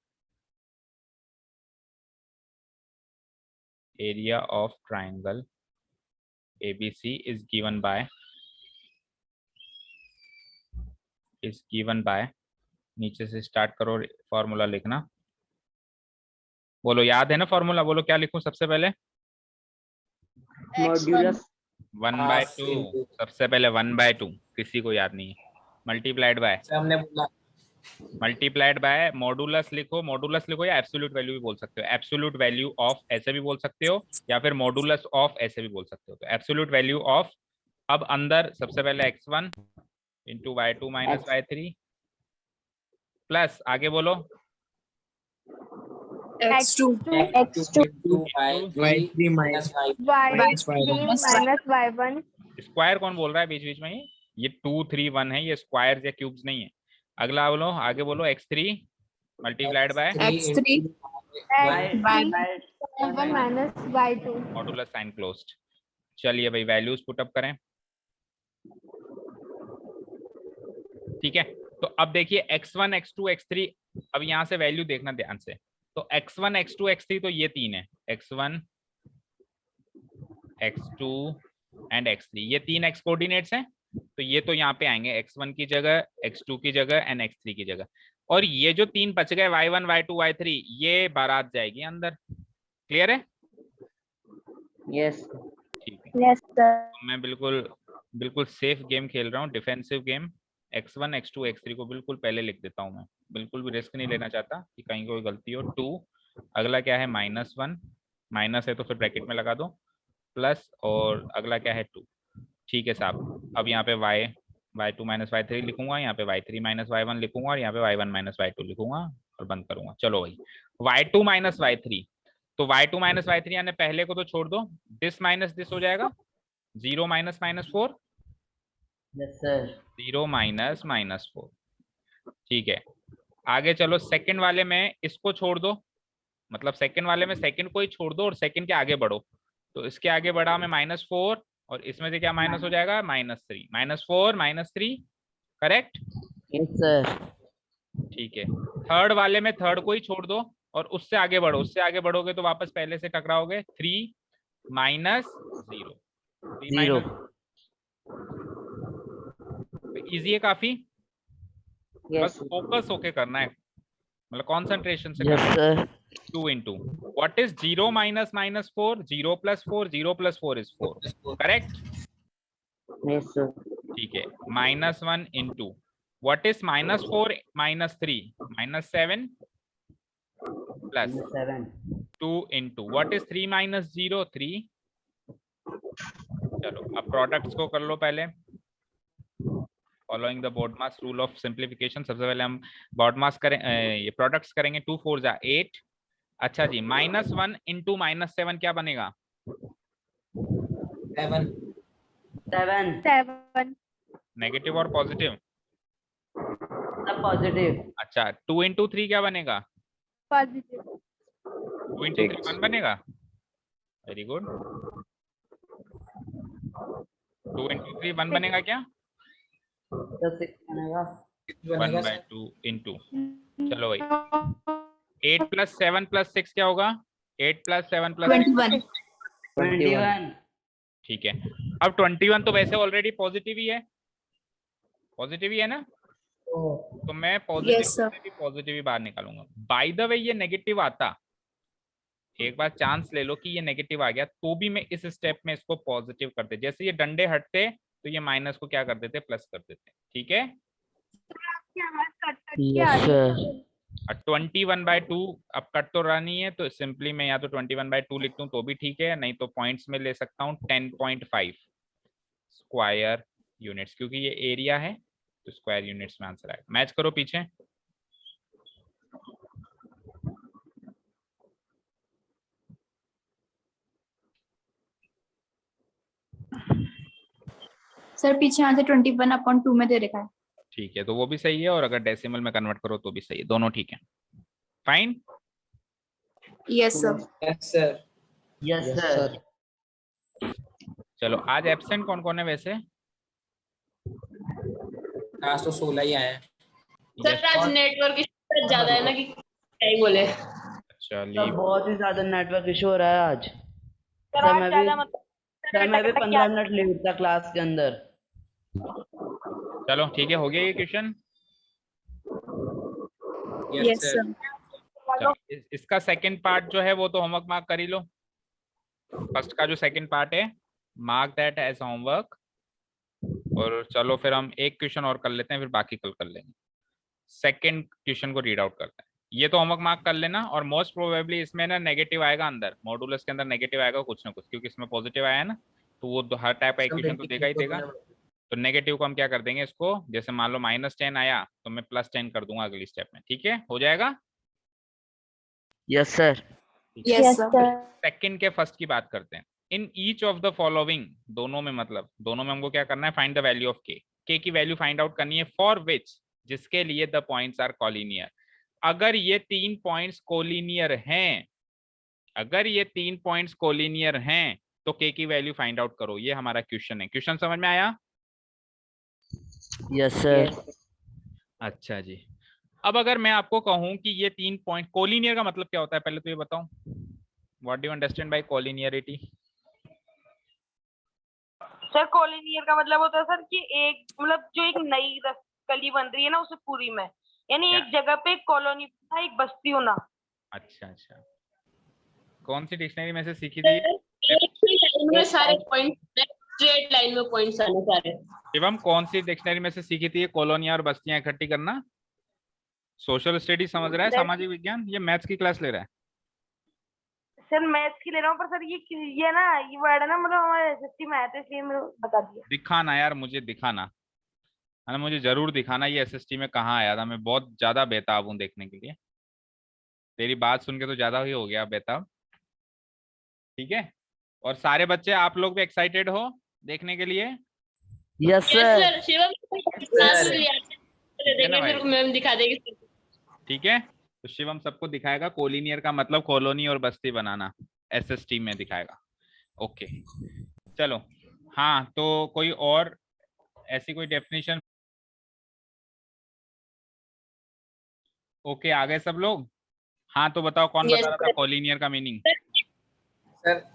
Area of triangle ABC is given by नीचे से start करो formula लिखना। बोलो याद है ना formula, बोलो क्या लिखूं सबसे पहले? मॉड्यूलस 1/2, सबसे पहले 1/2, किसी को याद नहीं है। मल्टीप्लाइड बाय, हमने बोला मल्टीप्लाइड बाय मॉडुलस लिखो, मॉडुलस लिखो या एब्सोल्यूट वैल्यू भी बोल सकते हो। एब्सोल्यूट वैल्यू ऑफ ऐसे भी बोल सकते हो या फिर मॉडुलस ऑफ ऐसे भी बोल सकते हो। तो एब्सोल्यूट वैल्यू ऑफ, अब अंदर सबसे पहले x1 into y2 minus y3 plus आगे बोलो X2. y3 minus Y1. Square कौन बोल रहा है बीच बीच में? ये 2, 3, 1 है, ये स्क्वायर या क्यूब्स नहीं है। अगला बोलो, आगे बोलो x3 multiplied by X3. y1 minus Y2. Modulus sign closed. चलिए भाई वैल्यूज पुट अप करें। ठीक है, तो अब देखिए x1, x2, x3, अब यहां से वैल्यू देखना ध्यान से। तो x1, x2, x3 तो ये 3 है, x1, x2 एंड x3, ये 3 x कोऑर्डिनेट्स हैं। तो ये तो यहाँ पे आएंगे x1 की जगह, x2 की जगह एंड x3 की जगह। और ये जो 3 बच गए y1, y2, y3, ये बारात जाएगी अंदर। क्लियर है? यस ठीक है, Yes, sir. तो मैं बिल्कुल सेफ गेम खेल रहा हूँ, defensive game. x1, x2, x3 को बिल्कुल पहले लिख देता हूँ मैं, बिल्कुल भी रिस्क नहीं लेना चाहता कि कहीं कोई गलती हो। 2, अगला क्या है -1, माइनस है तो फिर ब्रैकेट में लगा दो, प्लस, और अगला क्या है 2। ठीक है साहब, अब यहाँ पे y2 माइनस y3 लिखूंगा, यहाँ पे y3 माइनस y1 लिखूंगा और यहाँ पे y1 माइनस y2 लिखूंगा और बंद करूंगा। चलो भाई y2 माइनस y3, तो y2 माइनस y3 यानी पहले को तो छोड़ दो, दिस माइनस दिस हो जाएगा, 0 माइनस -4, यस सर 0 माइनस -4। ठीक है, आगे चलो सेकंड वाले में इसको छोड़ दो, मतलब सेकंड वाले में सेकंड को ही छोड़ दो और सेकंड के आगे बढ़ो। तो इसके आगे बढ़ा मैं -4 और इसमें से क्या माइनस हो जाएगा, -3, -4 -3, करेक्ट? यस सर ठीक है, थर्ड वाले में थर्ड को ही छोड़ दो और उससे आगे बढ़ो, उससे आगे बढ़ोगे तो वापस पहले से टकराओगे, 3 -0, 0 इजी है काफी, बस यस फोकस होके करना है, मतलब कंसंट्रेशन से यस करना है। Sir 2 into what is 0 minus -4? 0 plus 4, 0 plus 4 is 4, correct? Yes sir ठीक है, -1 into what is -4 -3? -7 plus 7 2 into what is 3 minus 0? 3 चलो अब प्रोडक्ट्स को कर लो पहले। Following the BODMAS rule of simplification, सबसे पहले हम बॉडमास करें, ये प्रोडक्ट्स करेंगे। 2 4 जा 8। अच्छा जी, -1 इंटू -7 क्या बनेगा? 7 7. नेगेटिव और पॉजिटिव? सब पॉजिटिव। अच्छा, 2 इंटू 3 क्या बनेगा? Positive. 2 इंटू 3 1 बनेगा। Very good. 2 इंटू 3 1 बनेगा क्या? तो 6 बनेगा। 1/2 इंटू, चलो भाई 8 + 7 + 6 क्या होगा? 8 + 7 + 6 21. 21। ठीक है। अब 21 तो वैसे ऑलरेडी पॉजिटिव ही है, पॉजिटिव ही है ना, तो मैं पॉजिटिव Yes, sir. से भी पॉजिटिव ही बाहर निकालूंगा। बाय द वे ये नेगेटिव आता, एक बार चांस ले लो कि ये नेगेटिव आ गया, तो भी मैं इस स्टेप में इसको पॉजिटिव करते, जैसे ये डंडे हटते तो ये माइनस को क्या कर देते? प्लस कर देते। ठीक है। Yes sir. 21/2 अब कट तो रहा नहीं है, तो सिंपली मैं या तो 21/2 लिख दूं तो भी ठीक है, नहीं तो पॉइंट्स में ले सकता हूँ 10.5 स्क्वायर यूनिट्स, क्योंकि ये एरिया है तो स्क्वायर यूनिट्स में आंसर आएगा। मैच करो पीछे। सर पीछे यहाँ से 21/2 में दे रखा है। ठीक है, तो वो भी सही है, और अगर डेसिमल में कन्वर्ट करो तो भी सही है, दोनों ठीक है। Fine. Yes sir. Yes sir. चलो आज एब्सेंट कौन कौन है वैसे? आज तो 16 ही आए हैं। सर आज नेटवर्क इशू ज्यादा है ना, कि क्या ही बोले। अच्छा, तो लीव। बहुत ही ज्यादा नेटवर्क इशू हो रहा है आज। सर आज ज्यादा मतलब सर मैं भी 15 मिनट लेट था क्लास के अंदर। चलो ठीक है, हो गया ये क्वेश्चन। Yes sir. चलो, इसका सेकंड पार्ट जो है वो तो होमवर्क मार्क कर ही लो। फर्स्ट का जो सेकंड पार्ट है, मार्क दैट एज होमवर्क। और चलो फिर हम एक क्वेश्चन और कर लेते हैं, फिर बाकी कल कर लेंगे। सेकंड क्वेश्चन को रीड आउट करते हैं। ये तो होमवर्क मार्क कर लेना, और मोस्ट प्रोबेबली इसमें ना नेगेटिव आएगा अंदर, मॉडुलस के अंदर नेगेटिव आएगा कुछ ना कुछ, क्योंकि इसमें पॉजिटिव आया है ना, तो वो हर टाइप का इक्वेशन तो देगा ही देगा। तो नेगेटिव को हम क्या कर देंगे, इसको जैसे मान लो -10 आया तो मैं +10 कर दूंगा अगली स्टेप में। ठीक है, हो जाएगा। Yes sir. Yes sir. Second के फर्स्ट की बात करते हैं। In each of the following, दोनों में मतलब दोनों में हमको क्या करना है? फाइंड द वैल्यू ऑफ के की वैल्यू फाइंड आउट करनी है, फॉर विच, जिसके लिए द पॉइंट्स आर कोलिनियर। अगर ये 3 पॉइंट्स कोलिनियर हैं, अगर ये 3 पॉइंट्स कोलिनियर हैं तो के की वैल्यू फाइंड आउट करो। ये हमारा क्वेश्चन है। क्वेश्चन समझ में आया? Yes sir. अच्छा जी, अब अगर मैं आपको कहूं कि ये 3 पॉइंट कोलिनियर का मतलब क्या होता है, पहले तो ये बताओ, what do you understand by collinearity? Sir collinear का मतलब होता है सर कि एक मतलब जो एक नई गली बन रही है ना उसे पूरी में, यानी एक जगह पे एक कॉलोनी था, एक बस्ती होना। अच्छा अच्छा, कौन सी डिक्शनरी में से सीखी थी? एक ही लाइन में सारे पॉइंट्स, स्ट्रेट लाइन में पॉइंट्स आने सारे। शिवम, कौन सी डिक्शनरी में से सीखी थी ये कॉलोनियां और बस्तियां इकट्ठी करना? सोशल स्टडी समझ रहा है, सामाजिक विज्ञान, ये मैथ्स की क्लास ले रहा है? सर मैथ्स की ले रहा हूँ, पर सर ये ना ये वर्ड है ना, मतलब हमारे एसएसटी में आया था, इसलिए मैंने बता दिया। दिखाना यार, मुझे दिखाना है ना, मुझे जरूर दिखाना ये एसएसटी में कहाँ आया था। मैं बहुत ज्यादा बेताब हूँ देखने के लिए। तेरी बात सुन के तो ज्यादा ही हो गया बेताब। ठीक है, और सारे बच्चे आप लोग भी एक्साइटेड हो देखने के लिए? Yes sir. Sir Shivam class लिया देंगे, फिर मैम दिखा देगी। ठीक है, तो शिवम सबको दिखाएगा कोलिनियर का मतलब कॉलोनी और बस्ती बनाना, एसएसटी में दिखाएगा। ओके चलो, हाँ तो कोई और ऐसी कोई डेफिनेशन? ओके आ गए सब लोग? हाँ तो बताओ कौन बता रहा था कोलिनियर का meaning? Sir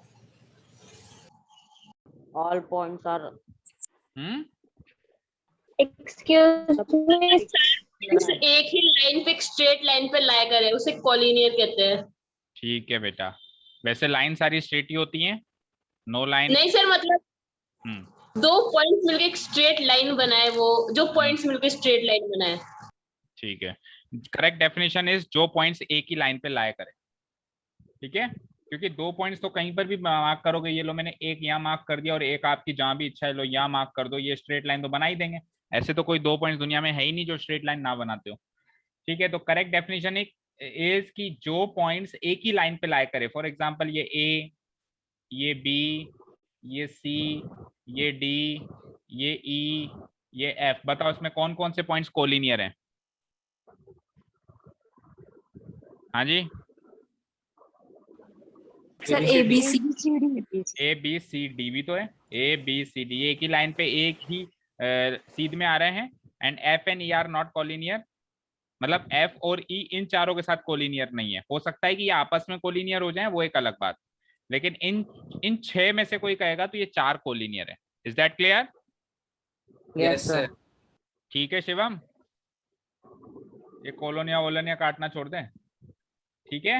all points are excuse me sir, एक ही लाइन पे, स्ट्रेट लाइन पे लाया करे उसे कोलिनियर कहते हैं। ठीक है बेटा, वैसे लाइन सारी स्ट्रेट ही होती हैं, नो लाइन नहीं सर, मतलब 2 पॉइंट्स मिलके एक स्ट्रेट लाइन बनाए, वो जो पॉइंट्स मिलके स्ट्रेट लाइन बनाए। ठीक है, करेक्ट डेफिनेशन इज जो पॉइंट्स एक ही लाइन पे लाया करे। ठीक है, क्योंकि 2 पॉइंट्स तो कहीं पर भी मार्क करोगे, ये लो मैंने एक यहाँ मार्क कर दिया और एक आपकी जहां भी इच्छा है लो यहाँ मार्क कर दो, ये स्ट्रेट लाइन तो बना ही देंगे। ऐसे तो कोई 2 पॉइंट्स दुनिया में है ही नहीं जो स्ट्रेट लाइन ना बनाते हो। ठीक है, तो करेक्ट डेफिनेशन इज कि जो पॉइंट्स एक ही लाइन पे लाई करे, फॉर एग्जांपल ये ए, ये बी, ये सी, ये डी, ये ई, ये एफ, बताओ इसमें कौन कौन से पॉइंट्स कोलिनियर हैं? हाँ जी, sir A B C A B C D भी तो है, ए बी सी डी एक ही लाइन पे एक ही सीध में आ रहे हैं। And F and E R not collinear, मतलब एफ और ई इन चारों के साथ कोलिनियर नहीं है। हो सकता है कि ये आपस में कोलिनियर हो जाए, वो एक अलग बात, लेकिन इन 6 में से कोई कहेगा तो ये 4 कोलिनियर है। Is that clear? Yes sir. ठीक है शिवम, ये कोलोनिया वोलोनिया काटना छोड़ दें, ठीक है?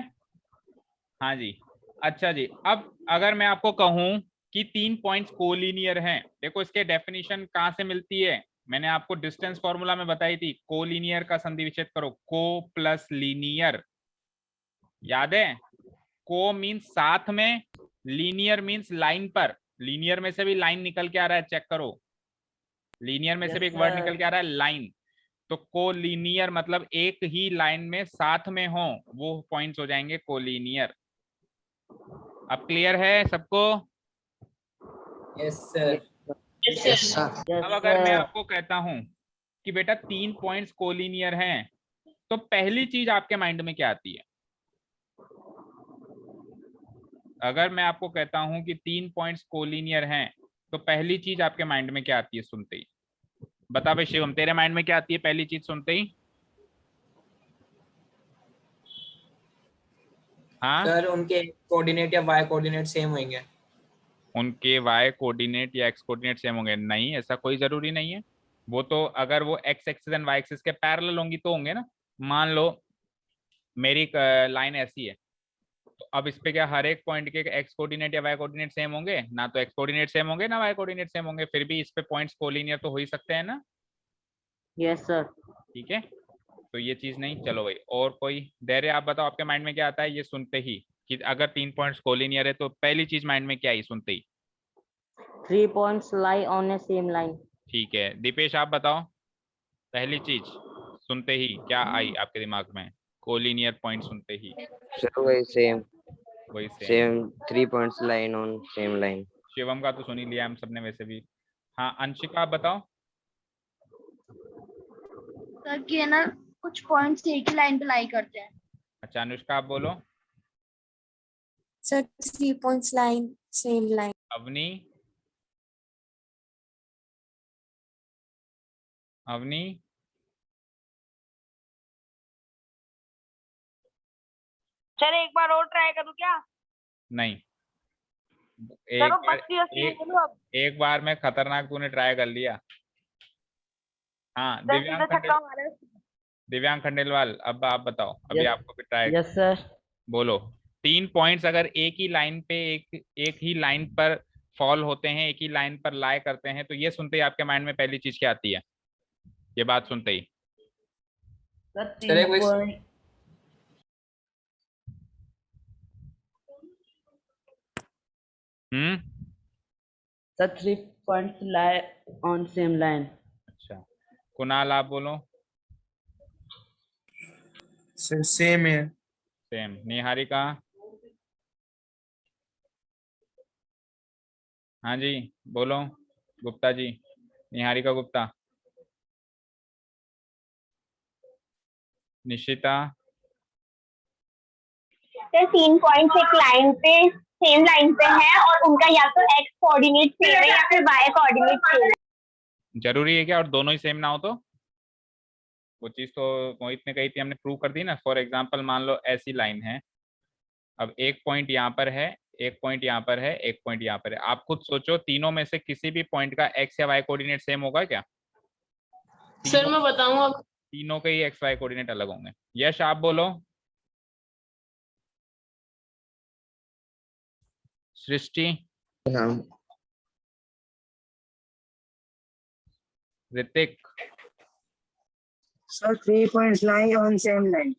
हाँ जी, अच्छा जी। अब अगर मैं आपको कहूं कि 3 पॉइंट्स कोलिनियर हैं, देखो इसके डेफिनेशन कहां से मिलती है, मैंने आपको डिस्टेंस फॉर्मूला में बताई थी। कोलिनियर का संधि विच्छेद करो, को प्लस लीनियर, याद है? को मीन्स साथ में, लीनियर मीन्स लाइन पर। लीनियर में से भी लाइन निकल के आ रहा है, चेक करो, लीनियर में से भी एक वर्ड निकल के आ रहा है लाइन। तो कोलिनियर मतलब एक ही लाइन में साथ में हो, वो पॉइंट्स हो जाएंगे कोलिनियर। अब क्लियर है सबको? Yes sir. अब अगर मैं आपको कहता हूं कि बेटा 3 पॉइंट्स कोलिनियर हैं, तो पहली चीज आपके माइंड में क्या आती है? अगर मैं आपको कहता हूं कि 3 पॉइंट्स कोलिनियर हैं, तो पहली चीज आपके माइंड में क्या आती है सुनते ही? बता भाई शिवम, तेरे माइंड में क्या आती है पहली चीज सुनते ही? हाँ सर उनके कोऑर्डिनेट या वाई कोऑर्डिनेट सेम होंगे। उनके y कोऑर्डिनेट या x कोऑर्डिनेट सेम होंगे? नहीं, ऐसा कोई जरूरी नहीं है। वो तो अगर वो x axis and y axis के पैरेलल होंगी तो होंगे ना। मान लो मेरी लाइन ऐसी है, तो अब इस पे क्या हर एक पॉइंट के x कोऑर्डिनेट या y कोऑर्डिनेट सेम होंगे? ना तो x कोऑर्डिनेट सेम होंगे ना y कोऑर्डिनेट सेम होंगे, फिर भी इस पे पॉइंट्स कोलिनियर तो हो ही सकते हैं ना। Yes sir. ठीक है, तो ये चीज नहीं। चलो भाई, और कोई धैर्य, आप बताओ आपके माइंड में क्या आता है ये सुनते ही, कि अगर 3 पॉइंट्स कोलिनियर है तो पहली चीज माइंड में क्या आई सुनते ही? 3 points lie on a same line. ठीक है, दीपेश आप बताओ पहली चीज सुनते ही क्या आई आपके दिमाग में? कोलिनियर पॉइंट सुनते ही सर वही सेम वही same 3 points line on same line. Shivam का तो सुन ही लिया हम सबने वैसे भी। हाँ अंशिका आप बताओ। सर कि है ना कुछ पॉइंट्स एक ही लाइन पे लाई करते हैं। अच्छा अनुष्का आप बोलो। Sir 3 points line same line. Avni, Avni sir एक बार और ट्राई करूँ क्या? नहीं, चलो एक बार में खतरनाक तूने ट्राई कर लिया। हाँ दिव्यांग खंडेलवाल अब आप बताओ, अभी Yes. आपको भी ट्राई। Yes sir. बोलो 3 पॉइंट्स अगर एक ही लाइन पे एक ही लाइन पर फॉल होते हैं, एक ही लाइन पर लाई करते हैं, तो ये सुनते ही आपके माइंड में पहली चीज क्या आती है? ये बात सुनते ही सर सर, एक 3 point sir 3 points lie on same line. अच्छा कुणाल आप बोलो। सर सेम है। सेम। निहारिका? हाँ जी बोलो। गुप्ता जी, निहारिका गुप्ता। निशिता? सर 3 पॉइंट्स एक लाइन पे सेम लाइन पे हैं और उनका या तो x कोऑर्डिनेट सेम है या फिर y कोऑर्डिनेट सेम है। जरूरी है क्या और दोनों ही सेम ना हो? तो वो चीज तो मोहित ने कही थी, हमने प्रूव कर दी ना। फॉर एग्जांपल मान लो ऐसी लाइन है, अब एक पॉइंट यहाँ पर है, एक पॉइंट यहाँ पर है, एक पॉइंट यहाँ पर है। आप खुद सोचो तीनों में से किसी भी पॉइंट का x या y कोऑर्डिनेट सेम होगा क्या? सर मैं बताऊंगा। तीनों के ही x y कोऑर्डिनेट अलग होंगे। यश आप बोलो। Srishti? Hrithik? Sir 3 points lie on same line.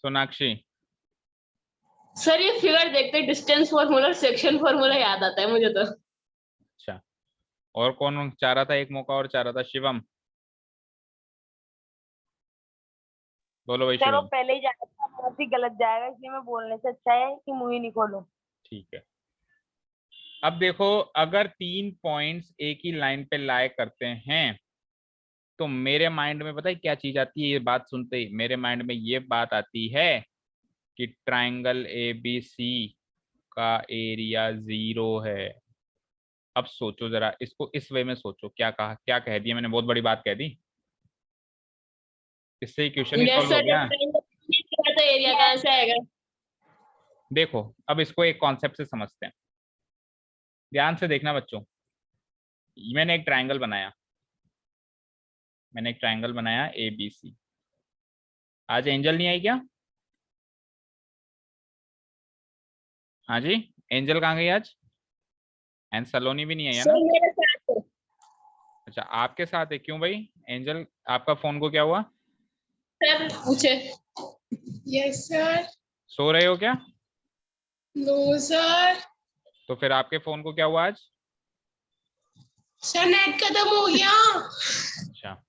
Sonakshi? Sir ये फिगर देखते डिस्टेंस फॉर्मूला और सेक्शन फॉर्मूला याद आता है मुझे तो। अच्छा, और कौन चाह रहा था? एक मौका और चाह रहा था, शिवम। बोलो भाई सर वो शिवम। पहले ही जाएगा, बहुत ही गलत जाएगा, इसलिए मैं बोलने से अच्छा है कि मुंह ही नहीं खोलो। ठीक है, अब देखो, अगर 3 पॉइंट्स एक ही लाइन पे लाए करते हैं तो मेरे माइंड में पता है क्या चीज आती है? ये बात सुनते ही मेरे माइंड में ये बात आती है कि ट्राइंगल ABC का एरिया 0 है। अब सोचो जरा, इसको इस वे में सोचो, क्या कहा, क्या कह दिया मैंने? बहुत बड़ी बात कह दी। इससे ही क्वेश्चन ही यस सॉल्व हो सर, गया। तो एरिया कहाँ से आएगा? देखो, अब इसको एक कॉन्सेप्ट से समझते हैं, ध्यान से देखना बच्चों। मैंने एक ट्राइंगल बनाया, ABC। आज एंजल नहीं आई क्या? हाँ जी, एंजल कहाँ गई आज? एंड सलोनी भी नहीं आई है ना? सर मेरे साथ है। अच्छा, आपके साथ है, क्यों भाई? एंजल, आपका फोन को क्या हुआ? सर पूछे। Yes sir. सो रहे हो क्या? No sir. तो फिर आपके फोन को क्या हुआ आज? सर नेट खत्म हो गया। अच्छा,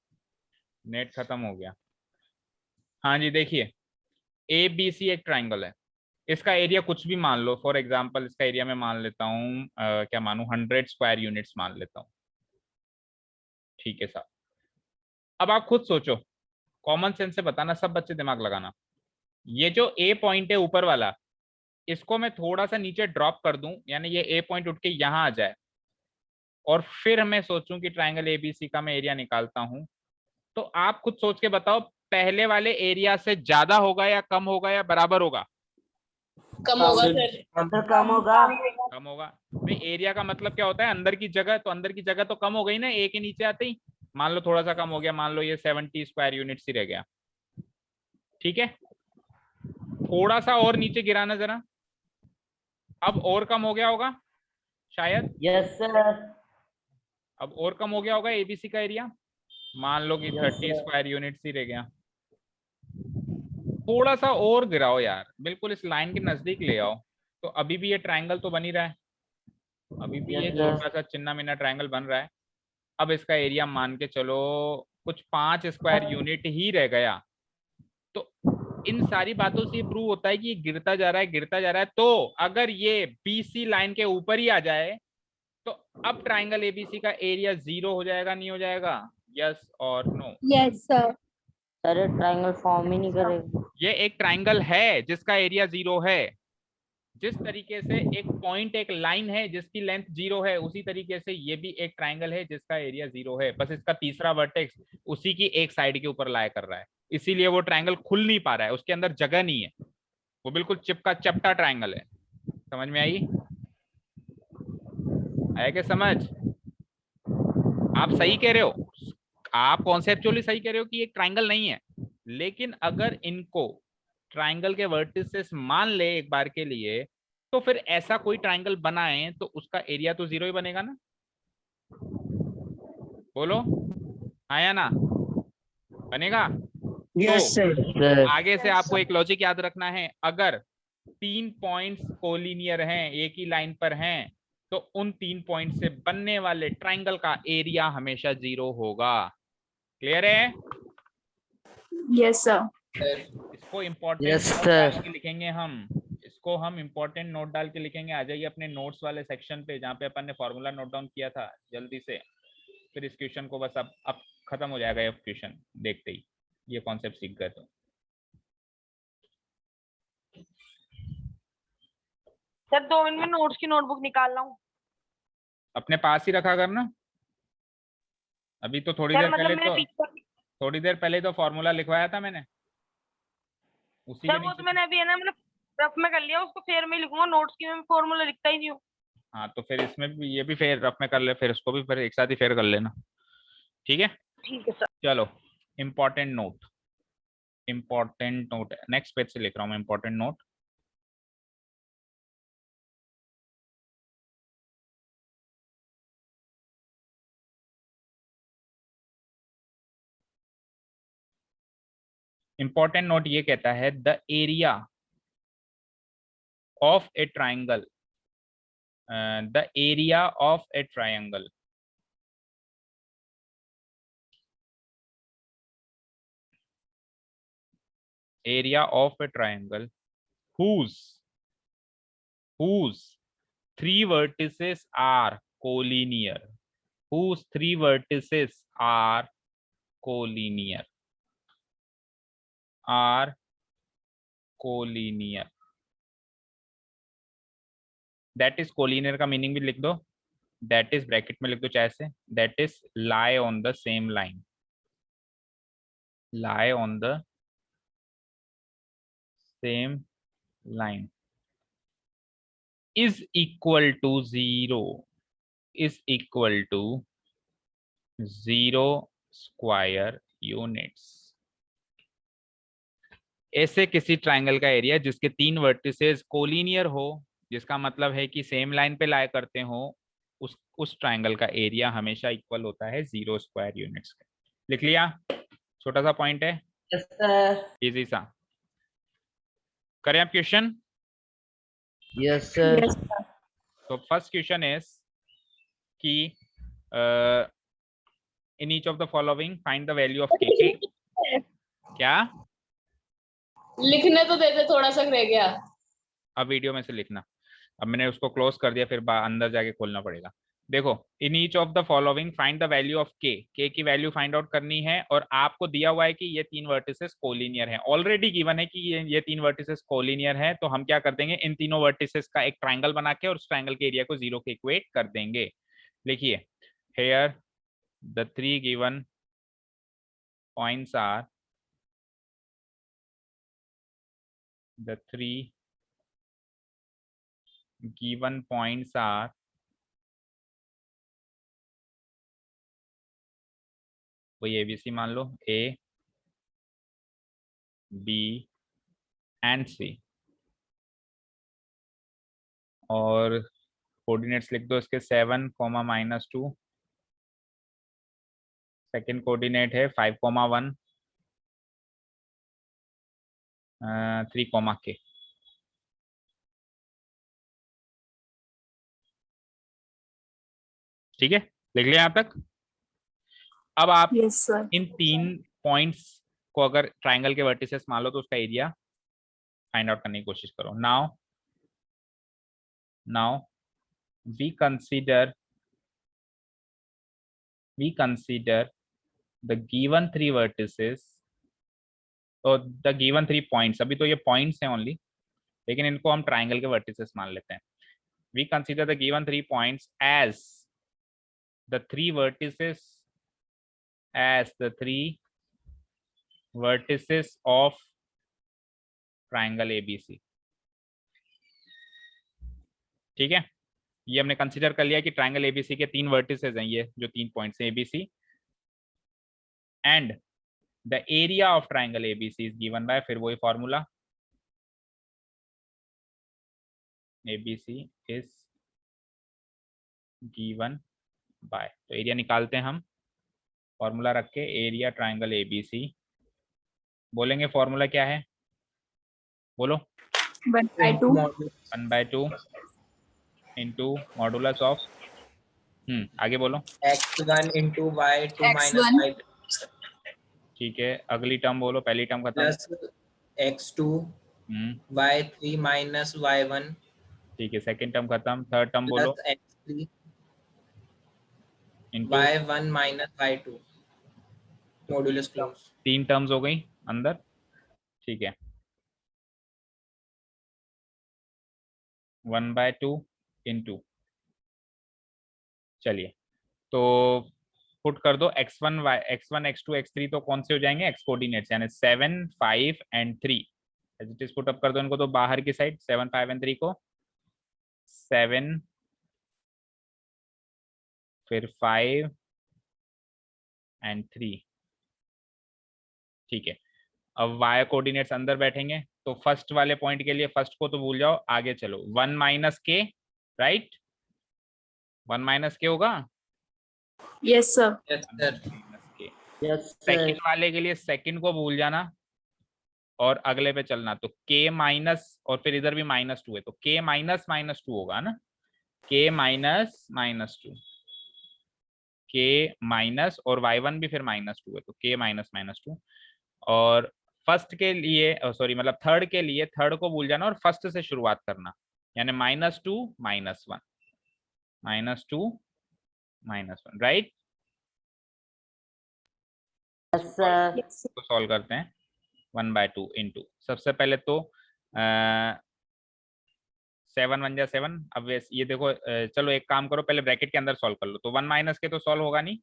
नेट खत्म हो गया। हाँ जी, देखिए, ABC एक ट्राइंगल है, इसका एरिया कुछ भी मान लो। फॉर एग्जांपल इसका एरिया मैं मान लेता हूँ, क्या मानूं, 100 स्क्वायर यूनिट्स मान लेता हूँ। ठीक है साहब, अब आप खुद सोचो, कॉमन सेंस से बताना, सब बच्चे दिमाग लगाना। ये जो A पॉइंट है ऊपर वाला, इसको मैं थोड़ा सा नीचे ड्रॉप कर दूं, यानी ये A पॉइंट उठ के यहाँ आ जाए, और फिर मैं सोचूं कि ट्राइंगल ABC का मैं एरिया निकालता हूं, तो आप खुद सोच के बताओ, पहले वाले एरिया से ज्यादा होगा या कम होगा या बराबर होगा? कम होगा सर। तो कम होगा। कम होगा। भाई एरिया का मतलब क्या होता है? अंदर की जगह, तो अंदर की जगह तो कम हो गई ना A के नीचे आते ही। मान लो थोड़ा सा कम हो गया, मान लो ये 70 स्क्वायर यूनिट्स ही रह गया। ठीक है, थोड़ा सा और नीचे गिराना जरा, अब और कम हो गया होगा शायद। Yes sir. अब और कम हो गया होगा ABC का एरिया, मान लो कि Yes, 30 sir. स्क्वायर यूनिट्स ही रह गया। थोड़ा सा और गिराओ यार, बिल्कुल इस लाइन के नजदीक ले आओ, तो अभी भी ये ट्राइंगल तो बन ही रहा है, अभी भी Yes, ये sir. छोटा सा चिन्ना मिन्ना ट्राइंगल बन रहा है। अब इसका एरिया मान के चलो कुछ 5 स्क्वायर यूनिट ही रह गया। तो इन सारी बातों से प्रूव होता है कि ये गिरता जा रहा है, गिरता जा रहा है। तो अगर ये BC लाइन के ऊपर ही आ जाए तो अब ट्राइंगल ABC का एरिया 0 हो जाएगा, नहीं हो जाएगा? यस और नो? Yes, sir. सर ये ट्रायंगल फॉर्म ही नहीं करेगा। ये एक ट्राइंगल है जिसका एरिया 0 है। जिस तरीके से एक पॉइंट, एक लाइन है जिसकी लेंथ 0 है, उसी तरीके से ये भी एक ट्राइंगल है जिसका एरिया 0 है, बस इसका तीसरा वर्टेक्स उसी की एक साइड के ऊपर लाया कर रहा है, इसीलिए वो ट्राइंगल खुल नहीं पा रहा है, उसके अंदर जगह नहीं है, वो बिल्कुल चिपका चपटा ट्राइंगल है। समझ में आई? आया क्या समझ? आप सही कह रहे हो, आप कॉन्सेप्चुअली सही कह रहे हो कि एक ट्राइंगल नहीं है, लेकिन अगर इनको ट्राइंगल के वर्टिसेस मान ले एक बार के लिए, तो फिर ऐसा कोई ट्राइंगल बनाए तो उसका एरिया तो 0 ही बनेगा ना? बोलो आया ना? बनेगा। यस तो सर। आगे से आपको एक लॉजिक याद रखना है, अगर 3 पॉइंट्स कोलिनियर हैं, एक ही लाइन पर हैं, तो उन 3 पॉइंट से बनने वाले ट्राइंगल का एरिया हमेशा 0 होगा। क्लियर है? Yes, sir. इसको इम्पोर्टेंट Yes, नोट sir. डाल के लिखेंगे हम, इसको हम इम्पोर्टेंट नोट डाल के लिखेंगे। आ जाइए अपने नोट्स वाले सेक्शन पे जहाँ पे अपन ने फॉर्मूला नोट डाउन किया था, जल्दी से। फिर इस क्वेश्चन को बस अब खत्म हो जाएगा ये क्वेश्चन देखते ही, ये कॉन्सेप्ट सीख गए तो। सर 2 मिनट में नोट्स की नोटबुक निकाल रहा हूँ। अपने पास ही रखा करना, अभी तो थोड़ी सर देर मतलब पहले मेरे तो पीछे, थोड़ी देर पहले तो फॉर्मूला लिखवाया था मैंने, उसी के सर वो नीचे तो मैंने अभी है ना, मैंने रफ में कर लिया, उसको फेर में ही लिखूंगा, नोट्स की मैं फॉर्मूला लिखता ही नहीं हूँ। हाँ, तो फिर इसमें भी ये भी फेर रफ में कर ले, फिर उसको भी फिर एक साथ ही फेर कर लेना। ठीक है, ठीक है सर। चलो। Important note, important note next page से लिख रहा हूँ मैं, इम्पोर्टेंट नोट। इंपॉर्टेंट नोट ये कहता है the area of a triangle, the area of a triangle. Area of a triangle whose three vertices are collinear. Whose three vertices are collinear. Are collinear. That is collinear का meaning भी लिख दो. That is bracket में लिख दो चाहे से. That is lie on the same line. Lie on the same line is equal to 0. Is equal to 0 square units. ऐसे किसी ट्राइंगल का एरिया जिसके तीन वर्टिसेस कोलिनियर हो, जिसका मतलब है कि सेम लाइन पे लाई करते हो, उस ट्राइंगल का एरिया हमेशा इक्वल होता है 0 स्क्वायर यूनिट्स का. लिख लिया? छोटा सा पॉइंट है, Yes, sir. इजी सा. करें आप question? Yes, sir. Yes, sir. तो फर्स्ट क्वेश्चन इज कि in each of the following find the value of के. क्या? लिखने तो देते, थोड़ा सा रह गया. अब वीडियो में से लिखना. अब मैंने उसको क्लोज कर दिया, फिर अंदर जाके खोलना पड़ेगा. देखो, in each of the following find the value of के की वैल्यू फाइंड आउट करनी है, और आपको दिया हुआ है कि ये तीन वर्टिसेस कोलिनियर हैं. ऑलरेडी गिवन है कि ये तीन वर्टिसेस कोलिनियर हैं, तो हम क्या कर देंगे, इन तीनों वर्टिसेस का एक ट्राइंगल बना के और उस ट्राइंगल के एरिया को 0 के इक्वेट कर देंगे. लिखिए, here the three given points are the three given points are वही एबीसी मान लो, ए बी एंड सी, और कोऑर्डिनेट्स लिख दो इसके 7, -2. सेकंड कोऑर्डिनेट है 5, 1, 3, के. ठीक है, लिख लिया यहाँ तक? अब आप Yes, sir. इन तीन पॉइंट्स को अगर ट्राइंगल के वर्टिसेस मान लो तो उसका एरिया फाइंड आउट करने की कोशिश करो. Now we consider the given three vertices और द गिवन 3 पॉइंट्स. अभी तो ये पॉइंट्स हैं ओनली, लेकिन इनको हम ट्राइंगल के वर्टिसेस मान लेते हैं. We consider the given 3 points as the 3 vertices of triangle ABC. ठीक है, ये हमने कंसीडर कर लिया कि ट्राइंगल एबीसी के 3 वर्टिसेस हैं, ये जो 3 पॉइंट्स हैं ABC, and the area of triangle ABC is given by, फिर वही formula, ABC is given by. तो एरिया निकालते हैं हम, फॉर्मूला रख के, एरिया ट्राइंगल एबीसी. बोलेंगे फॉर्मूला क्या है? बोलो. 1/2. 1/2 इंटू मॉडुलस ऑफ, आगे बोलो. x1 into y2 minus X1. y2 ठीक है, अगली टर्म बोलो, पहली टर्म खत्म. plus x2 y3 minus y1 ठीक है, सेकंड टर्म खत्म. थर्ड टर्म बोलो. plus x3 into y1 minus y2 modulus close. 3 terms हो गई अंदर. ठीक है, 1/2 इंटू, चलिए तो पुट कर दो x1 x2 x3, तो कौन से हो जाएंगे? x कोऑर्डिनेट्स, यानी 7, 5 and 3. As it is put up कर दो इनको तो बाहर की साइड, 7, 5 एंड 3 को. 7 फिर 5 एंड 3. ठीक है, अब y कोऑर्डिनेट्स अंदर बैठेंगे, तो फर्स्ट वाले पॉइंट के लिए फर्स्ट को तो भूल जाओ, आगे चलो. 1 माइनस के, राइट? 1 माइनस के होगा. Yes, sir. yes sir. Yes, sir. Second वाले के लिए सेकंड को भूल जाना, और अगले पे चलना, तो k माइनस और फिर इधर भी -2 है, तो k माइनस -2 होगा ना, k माइनस -2, k माइनस और y1 भी फिर -2 है, तो k माइनस -2। और फर्स्ट के लिए सॉरी मतलब थर्ड के लिए थर्ड को भूल जाना और फर्स्ट से शुरुआत करना, यानी -2 -1 -2 -1, right. yes sir, Yes, sir. तो सॉल्व करते हैं 1/2 इंटू, सबसे पहले तो 7 1 जा 7। अब ये देखो चलो एक काम करो, पहले ब्रैकेट के अंदर सॉल्व कर लो, तो 1 माइनस के तो सॉल्व होगा नहीं,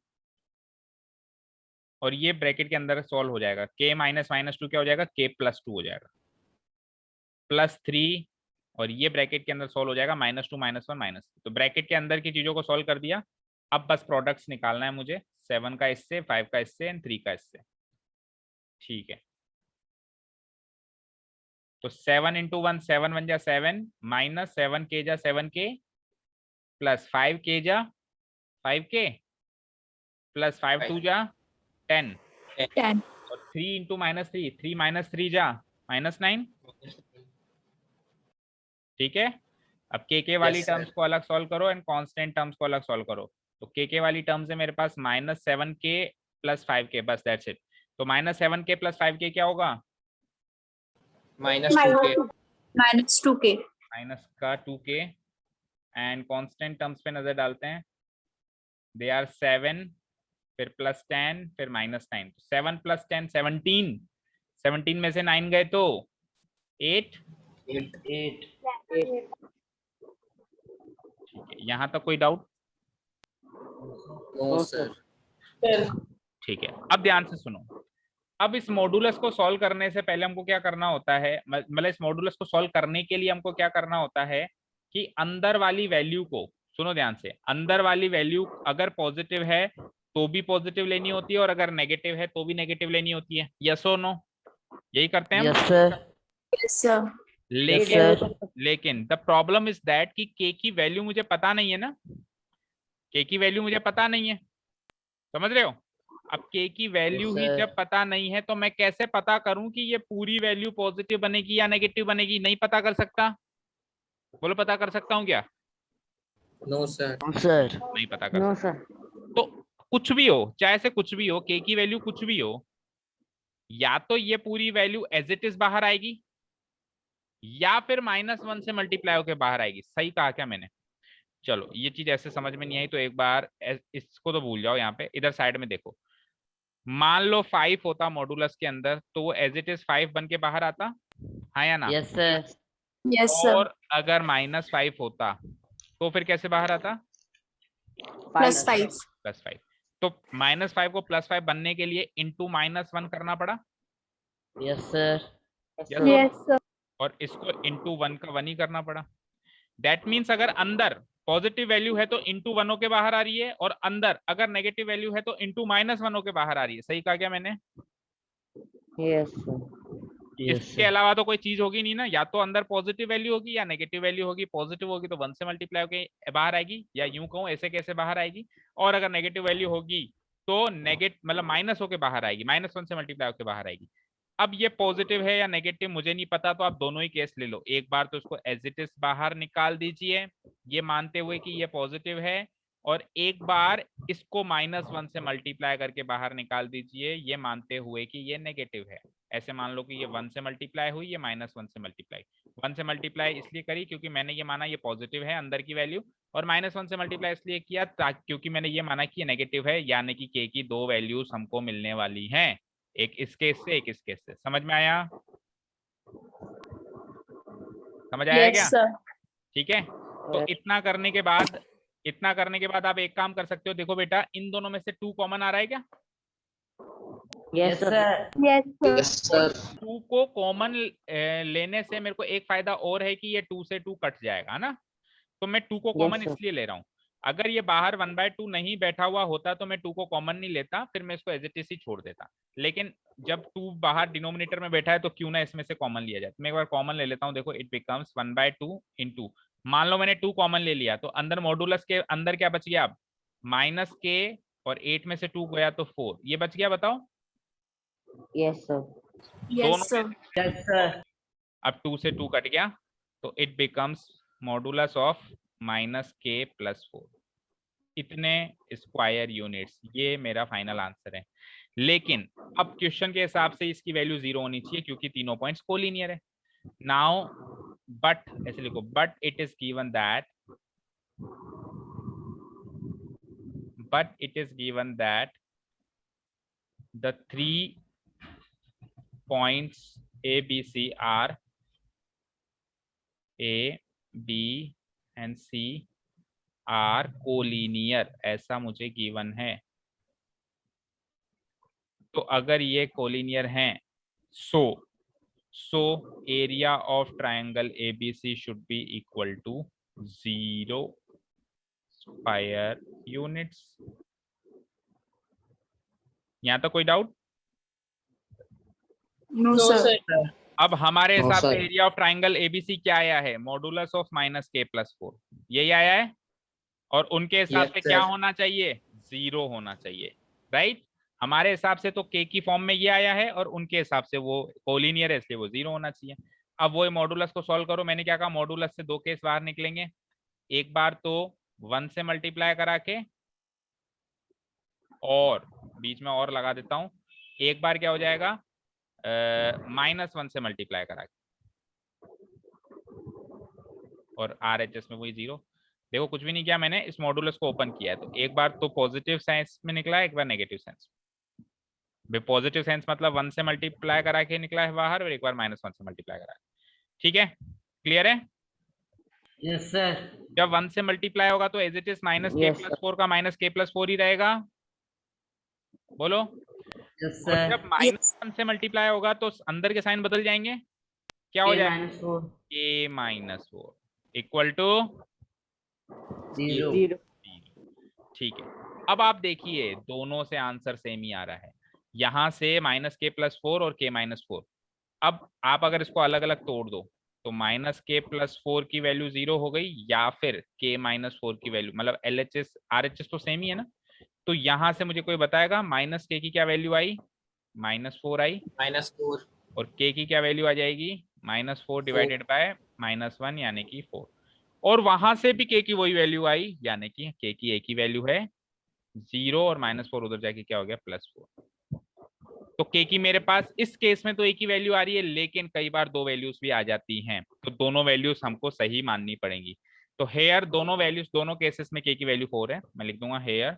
और ये ब्रैकेट के अंदर सॉल्व हो जाएगा, k माइनस -2 क्या हो जाएगा, k + 2 हो जाएगा, +3, और ये ब्रैकेट के अंदर सॉल्व हो जाएगा -2 -1 -3। तो ब्रैकेट के अंदर की चीजों को सॉल्व कर दिया, अब बस प्रोडक्ट्स निकालना है मुझे, 7 का इससे, 5 का इससे एंड 3 का इससे, ठीक है। तो 7 × 1 7 1 जा 7 माइनस 7 k जा 7 k प्लस 5 k जा 5 k प्लस 5 2 जा 10 10. और 3 × -3 3 - 3 जा -9, ठीक है। अब k वाली Yes, sir. टर्म्स को अलग सॉल्व करो एंड कांस्टेंट टर्म्स को अलग सॉल्व करो, तो k वाली टर्म्स है मेरे पास -7k + 5k, बस दैट्स इट। तो -7k + 5k क्या होगा, -2k, -2k. माइनस का 2k, एंड कांस्टेंट टर्म्स पे नजर डालते हैं, दे आर 7 फिर +10 फिर -9, 7 + 10 17, 17 में से 9 गए तो 8, 8 ठीक है। यहाँ तक कोई डाउट, no sir, ठीक है। अब ध्यान से सुनो, अब इस मॉडुलस को सॉल्व करने से पहले हमको क्या करना होता है, मतलब इस मॉडुलस को सॉल्व करने के लिए हमको क्या करना होता है कि अंदर वाली वैल्यू को, सुनो ध्यान से, अंदर वाली वैल्यू अगर पॉजिटिव है तो भी पॉजिटिव लेनी होती है और अगर नेगेटिव है तो भी नेगेटिव लेनी होती है, यस और नो, यही करते हैं हम। yes sir, Yes, sir. लेकिन yes sir, लेकिन द प्रॉब्लम इज दैट कि k की वैल्यू मुझे पता नहीं है ना, k की वैल्यू मुझे पता नहीं है, समझ रहे हो। अब k की वैल्यू ही sir. जब पता नहीं है तो मैं कैसे पता करूं कि ये पूरी वैल्यू पॉजिटिव बनेगी या नेगेटिव बनेगी, नहीं पता कर सकता, बोलो पता कर सकता हूं क्या, no sir, no sir, नहीं पता कर no सकता। sir, तो कुछ भी हो, चाहे से कुछ भी हो, k की वैल्यू कुछ भी हो, या तो ये पूरी वैल्यू एज इट इज बाहर आएगी या फिर -1 से मल्टीप्लाई होकर बाहर आएगी, सही कहा क्या मैंने। चलो ये चीज ऐसे समझ में नहीं आई तो एक बार इसको तो भूल जाओ, यहाँ पे इधर साइड में देखो, मान लो 5 होता मॉडुलस के अंदर तो वो एज इट इज 5 बन के बाहर आता, हाँ या ना, yes sir, Yes, sir. और अगर -5 होता तो फिर कैसे बाहर आता, +5. +5। तो -5 को +5 बनने के लिए इंटू -1 करना पड़ा, yes sir, yes sir. और इसको इंटू 1 का 1 ही करना पड़ा। दैट मीन्स अगर अंदर पॉजिटिव वैल्यू है तो इंटू 1 होके बाहर आ रही है, और अंदर अगर नेगेटिव वैल्यू है तो इंटू -1 होके बाहर आ रही है, सही कहा क्या मैंने। yes sir, yes इसके sir, अलावा तो कोई चीज होगी नहीं ना, या तो अंदर पॉजिटिव वैल्यू होगी या नेगेटिव वैल्यू होगी, पॉजिटिव होगी तो 1 से मल्टीप्लाई होके बाहर आएगी, या यूं कहूं ऐसे कैसे बाहर आएगी, और अगर नेगेटिव वैल्यू होगी तो मतलब माइनस होके बाहर आएगी, -1 से मल्टीप्लाई होके बाहर आएगी। अब ये पॉजिटिव है या नेगेटिव मुझे नहीं पता, तो आप दोनों ही केस ले लो, एक बार तो इसको एज इट इज बाहर निकाल दीजिए ये मानते हुए कि ये पॉजिटिव है, और एक बार इसको -1 से मल्टीप्लाई करके बाहर निकाल दीजिए ये मानते हुए कि ये नेगेटिव है। ऐसे मान लो कि ये 1 से मल्टीप्लाई हुई, ये -1 से मल्टीप्लाई, 1 से मल्टीप्लाई इसलिए करी क्योंकि मैंने ये माना ये पॉजिटिव है अंदर की वैल्यू, और -1 से मल्टीप्लाई इसलिए किया क्योंकि मैंने ये माना कि ये नेगेटिव है, यानी कि k की 2 वैल्यूज हमको मिलने वाली हैं, एक इस केस से एक इस केस से। समझ में आया, समझ आया Yes, क्या, sir. ठीक है। तो इतना करने के बाद आप एक काम कर सकते हो, देखो बेटा इन दोनों में से 2 कॉमन आ रहा है क्या, yes sir, yes sir, 2 को कॉमन लेने से मेरे को एक फायदा और है कि ये 2 से 2 कट जाएगा ना, तो मैं 2 को कॉमन sir. इसलिए ले रहा हूँ। अगर ये बाहर 1/2 नहीं बैठा हुआ होता तो मैं 2 को कॉमन नहीं लेता, फिर मैं इसको एज इट इज ही छोड़ देता, लेकिन जब 2 बाहर डिनोमिनेटर में बैठा है तो क्यों ना इसमें से कॉमन लिया जाए। मैं एक बार कॉमन ले लेता हूँ, देखो इट बिकम्स 1/2 इंटू, मान लो मैंने 2 कॉमन ले लिया तो अंदर मॉडुलस के अंदर क्या बच गया, अब -k और 8 में से 2 गया तो 4, ये बच गया, बताओ yes sir, Yes, sir. Yes, sir. अब 2 से 2 कट गया तो it becomes modulus of -k+4 इतने स्क्वायर यूनिट्स। ये मेरा फाइनल आंसर है। लेकिन अब क्वेश्चन के हिसाब से इसकी वैल्यू 0 होनी चाहिए क्योंकि तीनों पॉइंट्स कोलिनियर है। नाउ बट ऐसे लिखो, but it is given that the 3 points A, B, C are A, B and C are collinear, ऐसा मुझे गिवन है। तो अगर ये कोलिनियर हैं so area of triangle ABC should be equal to 0 square units। यहाँ तक कोई doubt? No, No, sir. sir. अब हमारे No, हिसाब से sir. Area of triangle ABC क्या आया है? मॉडुलस ऑफ -k+4 यही आया है। और उनके हिसाब Yes, से क्या sir. होना चाहिए? 0 होना चाहिए, राइट? हमारे हिसाब से तो k की फॉर्म में ये आया है और उनके हिसाब से वो कोलिनियर है इसलिए वो 0 होना चाहिए। अब वो मॉडुलस को सॉल्व करो। मैंने क्या कहा, मॉडुलस से 2 केस बाहर निकलेंगे। एक बार तो 1 से मल्टीप्लाई करा के, और बीच में और लगा देता हूं, एक बार क्या हो जाएगा -1 से मल्टीप्लाई करा के, और RHS में वही 0। देखो कुछ भी नहीं किया मैंने, इस मॉडुलस को ओपन किया है तो एक बार तो पॉजिटिव साइंस में निकला है, एक बार नेगेटिव साइंस। पॉजिटिव साइंस मतलब 1 से मल्टीप्लाई करा के निकला है बाहर, और एक बार -1 से मल्टीप्लाई करा। ठीक है, क्लियर है? Yes, sir. जब 1 से मल्टीप्लाई होगा तो एज इट इज -k+4 का -k+4 ही रहेगा। बोलो। Yes, और sir. जब -1 से मल्टीप्लाई होगा तो अंदर के साइन बदल जाएंगे, क्या हो जाएगा? K-4. k-4 equal to 0. ठीक है। अब आप देखिए दोनों से आंसर सेम ही आ रहा है, यहां से -k+4 और k-4। अब आप अगर इसको अलग अलग तोड़ दो तो -k+4 की वैल्यू 0 हो गई, या फिर k-4 की वैल्यू, मतलब LHS RHS तो सेम ही है ना। तो यहां से मुझे कोई बताएगा -k की क्या वैल्यू आई? -4 आई, -4 और k की क्या वैल्यू आ जाएगी? -4 डिवाइडेड बाय -1 यानी कि 4। और वहां से भी k की वही वैल्यू आई, यानी कि k की एक ही वैल्यू है 0, और -4 उधर जाके क्या हो गया? +4। तो k की मेरे पास इस केस में तो एक ही वैल्यू आ रही है, लेकिन कई बार 2 वैल्यूज भी आ जाती हैं, तो दोनों वैल्यूज हमको सही माननी पड़ेंगी। तो हेयर दोनों वैल्यूज, दोनों केसेस में k की वैल्यू 4 है। मैं लिख दूंगा here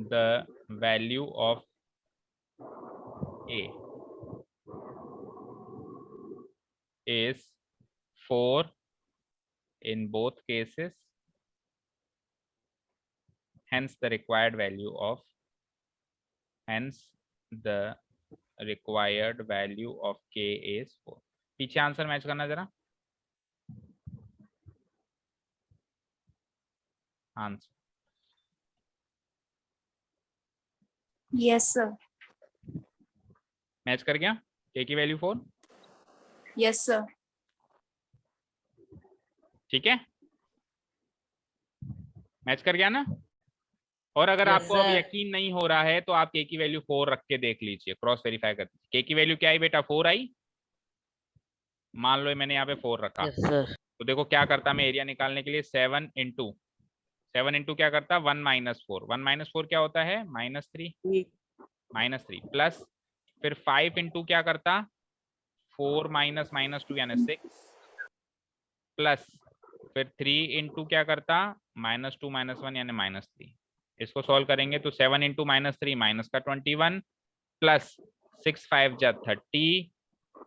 the value of a is 4 in both cases, hence the required value of k is 4। पीछे आंसर मैच करना जरा। Answer Yes, sir. मैच कर गया, k की वैल्यू 4। Yes, sir. ठीक है, मैच कर गया ना। और अगर Yes, आपको अब sir. यकीन नहीं हो रहा है तो आप k की वैल्यू 4 रख के देख लीजिए, क्रॉस वेरीफाई कर दीजिए। k की वैल्यू क्या आई बेटा? 4 आई। मान लो मैंने यहाँ पे 4 रखा, Yes, sir. तो देखो क्या करता मैं एरिया निकालने के लिए, 7 इंटू क्या करता? 1 - 4। 1 - 4 क्या होता है? -3 प्लस, फिर 5 इंटू क्या करता? 4 - 2 यानी 6, प्लस फिर 3 इंटू क्या करता? -2 - 1 यानी -3। इसको सॉल्व करेंगे तो 7 इंटू -3 माइनस का 21, प्लस 6 5 जा 30,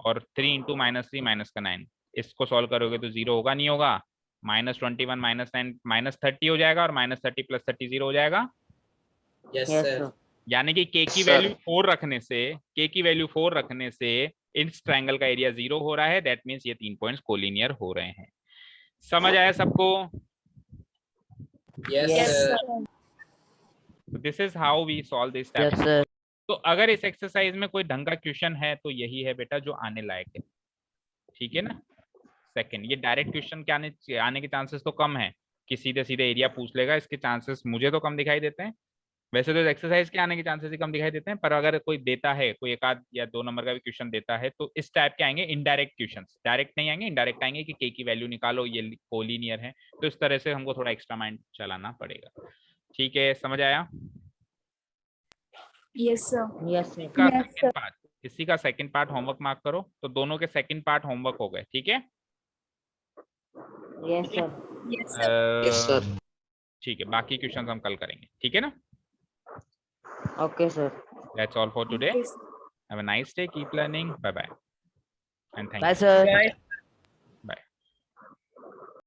और 3 इंटू -3 माइनस का 9। इसको सॉल्व करोगे तो 0 होगा, नहीं होगा? -21 -9 -30 हो जाएगा, और -30 + 30 0 हो जाएगा। Yes, Yes, sir. sir. यानी कि k की Sir. वैल्यू 4 रखने से इस ट्रायंगल का एरिया 0 हो रहा है। दैट मींस ये 3 पॉइंट्स कोलिनियर हो रहे हैं। समझ आया सबको? Yes, Yes, sir. sir. This is how we solve this type. Yes, sir. तो अगर इस एक्सरसाइज में कोई ढंग का क्वेश्चन है तो यही है बेटा जो आने लायक है। ठीक है ना। सेकंड, ये डायरेक्ट क्वेश्चन के आने के चांसेस तो कम है कि सीधे सीधे एरिया पूछ लेगा, इसके चांसेस मुझे तो कम दिखाई देते हैं। वैसे तो एक्सरसाइज के आने के चांसेस ही कम दिखाई देते हैं, पर अगर कोई देता है, कोई एक आध या 2 नंबर का भी क्वेश्चन देता है तो इस टाइप के आएंगे, इनडायरेक्ट क्वेश्चंस, डायरेक्ट नहीं आएंगे, इनडायरेक्ट आएंगे कि के की वैल्यू निकालो, ये कोलिनियर है, तो इस तरह से हमको थोड़ा एक्स्ट्रा माइंड चलाना पड़ेगा। ठीक है, समझ आया? Yes, sir. Yes, sir. इसका सेकंड पार्ट, इसी का सेकंड पार्ट होमवर्क मार्क करो, तो दोनों के सेकंड पार्ट होमवर्क हो गए। ठीक है, Yes, sir. Yes, sir. Yes, sir. ठीक है, बाकी क्वेश्चंस हम कल करेंगे। ठीक है ना? Okay, sir. That's all for today. Yes. Have a nice day. Keep learning. Bye bye. And thank Bye, you. sir.